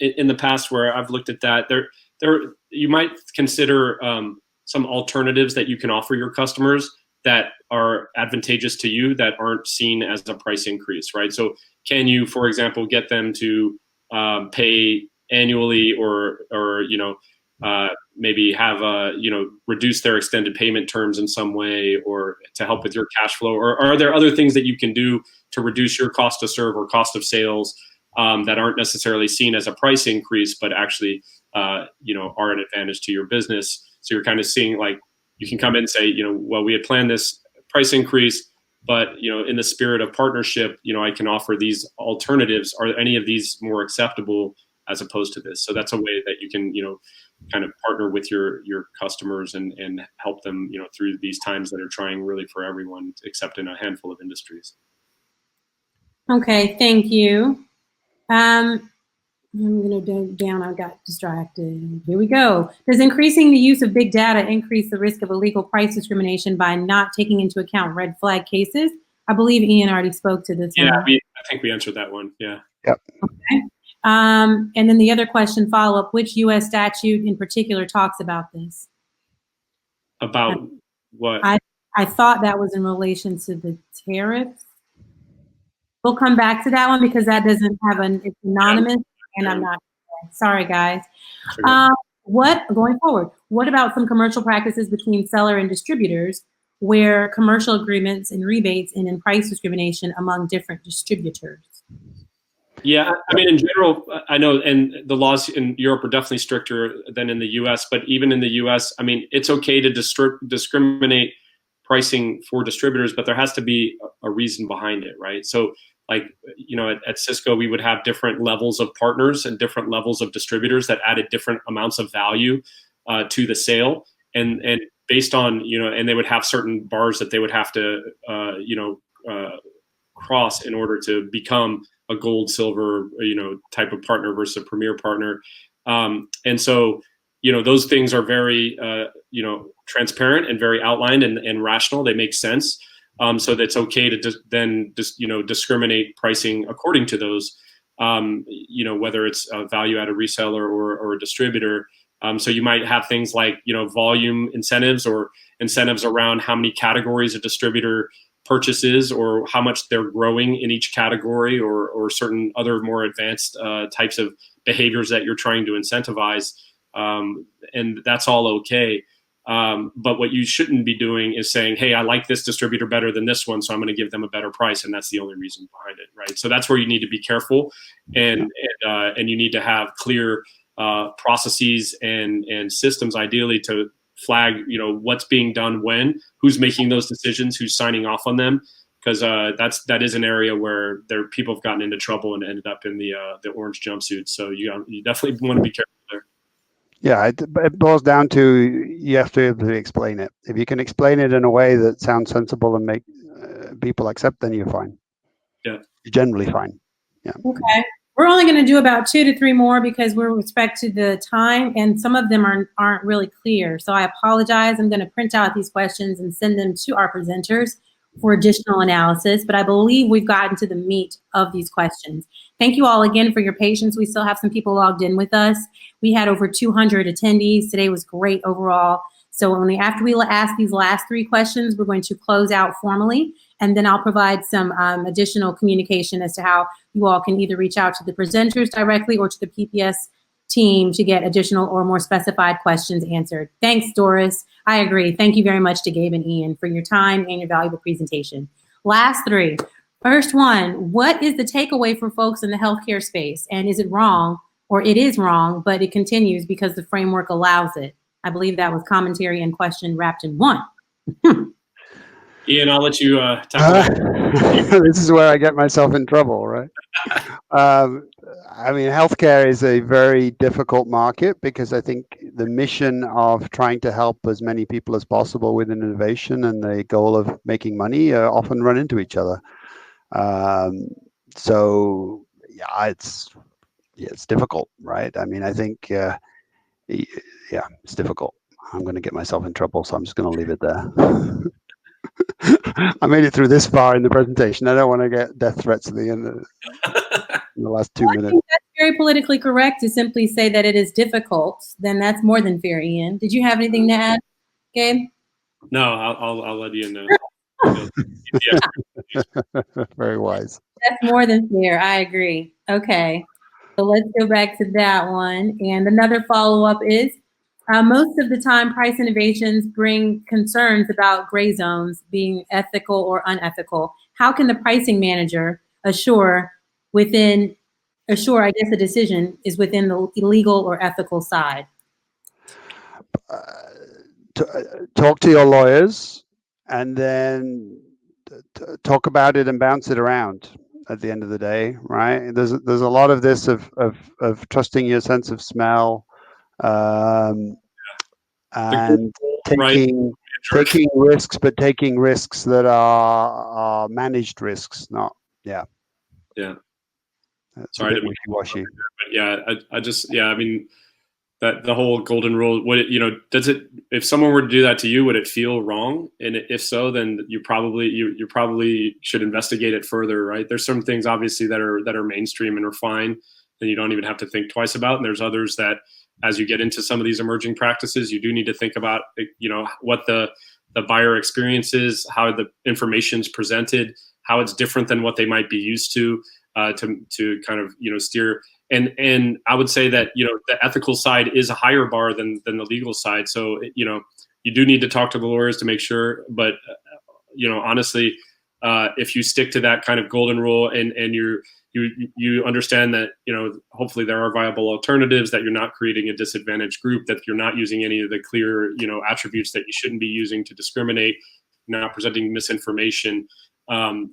in the past where I've looked at that, there you might consider some alternatives that you can offer your customers that are advantageous to you that aren't seen as a price increase, right? So can you, for example, get them to pay annually, or maybe have reduce their extended payment terms in some way, or to help with your cash flow? Or are there other things that you can do to reduce your cost to serve or cost of sales that aren't necessarily seen as a price increase, but actually are an advantage to your business? So you're kind of seeing, like, you can come in and say, well, we had planned this price increase, but in the spirit of partnership, I can offer these alternatives. Are any of these more acceptable as opposed to this? So that's a way that you can kind of partner with your customers and help them through these times that are trying really for everyone, except in a handful of industries. Okay, thank you. I'm going to go down. I got distracted. Here we go. Does increasing the use of big data increase the risk of illegal price discrimination by not taking into account red flag cases? I believe Ian already spoke to this. Yeah, I think we answered that one. Yeah. Yep. Okay. And then the other question, follow-up, which U.S. statute in particular talks about this? About what? I thought that was in relation to the tariffs. We'll come back to that one because that doesn't have it's anonymous. And I'm not sure. Sorry, guys. Going forward, what about some commercial practices between seller and distributors, where commercial agreements and rebates and in price discrimination among different distributors? Yeah, I mean, in general, I know, and the laws in Europe are definitely stricter than in the U.S., but even in the U.S., I mean, it's okay to discriminate pricing for distributors, but there has to be a reason behind it, right? So, like, at Cisco, we would have different levels of partners and different levels of distributors that added different amounts of value to the sale, and based on and they would have certain bars that they would have to cross in order to become a gold, silver, type of partner versus a premier partner, and so those things are very transparent and very outlined and rational. They make sense. So that's okay to then discriminate pricing according to those, whether it's a value-added reseller or a distributor. So you might have things like volume incentives or incentives around how many categories a distributor purchases or how much they're growing in each category, or certain other more advanced types of behaviors that you're trying to incentivize, and that's all okay. But what you shouldn't be doing is saying, hey, I like this distributor better than this one, so I'm going to give them a better price, and that's the only reason behind it, right? So that's where you need to be careful, and you need to have clear processes and systems, ideally, to flag, what's being done when, who's making those decisions, who's signing off on them, because that is an area where people have gotten into trouble and ended up in the orange jumpsuit. So you definitely want to be careful there. Yeah, it boils down to you have to be able to explain it. If you can explain it in a way that sounds sensible and make people accept, then you're fine. Yeah, you're generally fine. Yeah. Okay. We're only going to do about 2 to 3 more because we're with respect to the time, and some of them aren't really clear. So I apologize. I'm going to print out these questions and send them to our presenters for additional analysis, but I believe we've gotten to the meat of these questions. Thank you all again for your patience. We still have some people logged in with us. We had over 200 attendees. Today was great overall. So after we ask these last 3 questions, we're going to close out formally, and then I'll provide some additional communication as to how you all can either reach out to the presenters directly or to the PPS team to get additional or more specified questions answered. Thanks, Doris. I agree. Thank you very much to Gabe and Ian for your time and your valuable presentation. Last 3. First one, what is the takeaway for folks in the healthcare space? And is it wrong, or it is wrong, but it continues because the framework allows it? I believe that was commentary and question wrapped in one. Ian, I'll let you tackle that. This is where I get myself in trouble, right? I mean, healthcare is a very difficult market because I think the mission of trying to help as many people as possible with innovation and the goal of making money often run into each other. So yeah, it's difficult, right? I mean, I think yeah, it's difficult. I'm going to get myself in trouble, so I'm just going to leave it there. I made it through this far in the presentation. I don't want to get death threats at the end of in the last 2 minutes. I think that's very politically correct to simply say that it is difficult. Then that's more than fair, Ian. Did you have anything to add, Gabe? No, I'll let Ian know. Very wise. That's more than fair. I agree. Okay. So let's go back to that one. And another follow-up is, most of the time, price innovations bring concerns about gray zones being ethical or unethical. How can the pricing manager assure, I guess, the decision is within the legal or ethical side? Talk to your lawyers, and then talk about it and bounce it around. At the end of the day, right? There's a lot of this of trusting your sense of smell. And taking risks, but taking risks that are managed risks, not Sorry to wishy-washy. But yeah, I mean, that the whole golden rule, does it, if someone were to do that to you, would it feel wrong? And if so, then you probably should investigate it further, right? There's some things obviously that are mainstream and are fine, and you don't even have to think twice about. And there's others that, as you get into some of these emerging practices, you do need to think about, what the buyer experience is, how the information's presented, how it's different than what they might be used to kind of, steer. And I would say that, the ethical side is a higher bar than the legal side. So, you do need to talk to the lawyers to make sure. But, honestly, if you stick to that kind of golden rule and you understand that, hopefully there are viable alternatives, that you're not creating a disadvantaged group, that you're not using any of the clear, attributes that you shouldn't be using to discriminate, not presenting misinformation,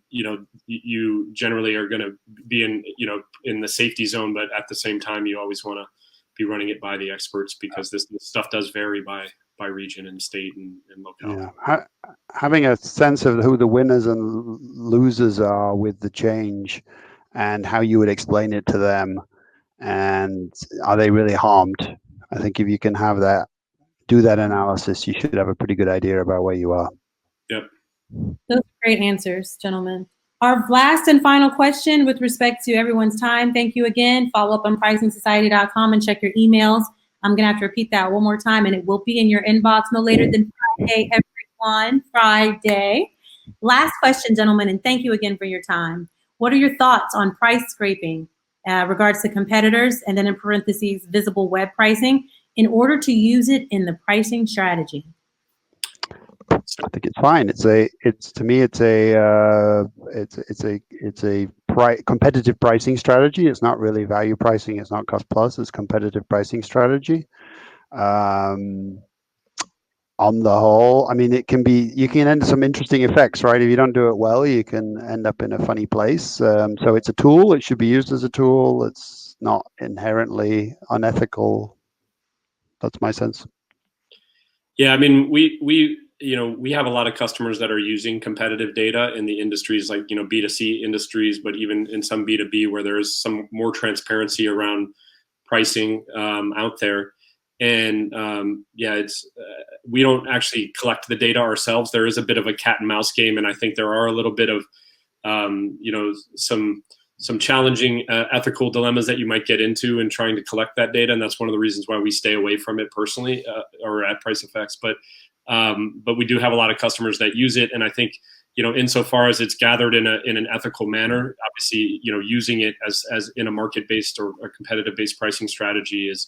you generally are going to be in the safety zone, but at the same time, you always want to be running it by the experts, because this stuff does vary by region and state and locality. Yeah. Having a sense of who the winners and losers are with the change, and how you would explain it to them, and are they really harmed? I think if you can do that analysis, you should have a pretty good idea about where you are. Yep. Those are great answers, gentlemen. Our last and final question with respect to everyone's time. Thank you again. Follow up on pricingsociety.com and check your emails. I'm going to have to repeat that one more time, and it will be in your inbox no later than Friday, everyone. Friday. Last question, gentlemen, and thank you again for your time. What are your thoughts on price scraping regards to competitors, and then in parentheses, visible web pricing, in order to use it in the pricing strategy? I think it's fine. It's to me, it's a competitive pricing strategy. It's not really value pricing. It's not cost plus. It's competitive pricing strategy. On the whole, I mean, you can end some interesting effects, right? If you don't do it well, you can end up in a funny place. So it's a tool. It should be used as a tool. It's not inherently unethical. That's my sense. Yeah, I mean, we have a lot of customers that are using competitive data in the industries like, B2C industries, but even in some B2B where there is some more transparency around pricing out there. And we don't actually collect the data ourselves. There is a bit of a cat and mouse game, and I think there are a little bit of some challenging ethical dilemmas that you might get into in trying to collect that data, and that's one of the reasons why we stay away from it personally or at PriceFX. But we do have a lot of customers that use it, and I think insofar as it's gathered in an ethical manner, obviously using it as in a market-based or a competitive-based pricing strategy is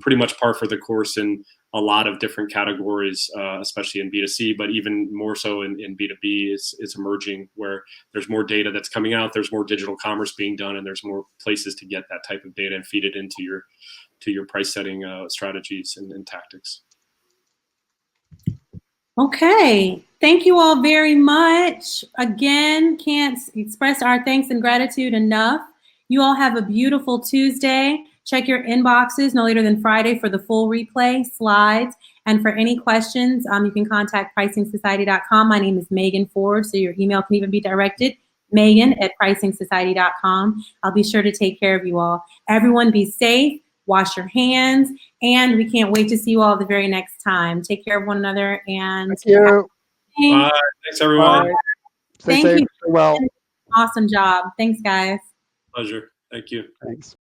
pretty much par for the course in a lot of different categories, especially in B2C, but even more so in B2B is emerging, where there's more data that's coming out, there's more digital commerce being done, and there's more places to get that type of data and feed it into your price setting strategies and tactics. Okay, thank you all very much. Again, can't express our thanks and gratitude enough. You all have a beautiful Tuesday. Check your inboxes no later than Friday for the full replay, slides, and for any questions, you can contact pricingsociety.com. My name is Megan Ford, so your email can even be directed, megan@pricingsociety.com. I'll be sure to take care of you all. Everyone be safe, wash your hands, and we can't wait to see you all the very next time. Take care of one another, and Thank you. Bye. Thanks, everyone. Bye. Stay Thank safe. you. Stay well. Awesome job. Thanks, guys. Pleasure. Thank you. Thanks.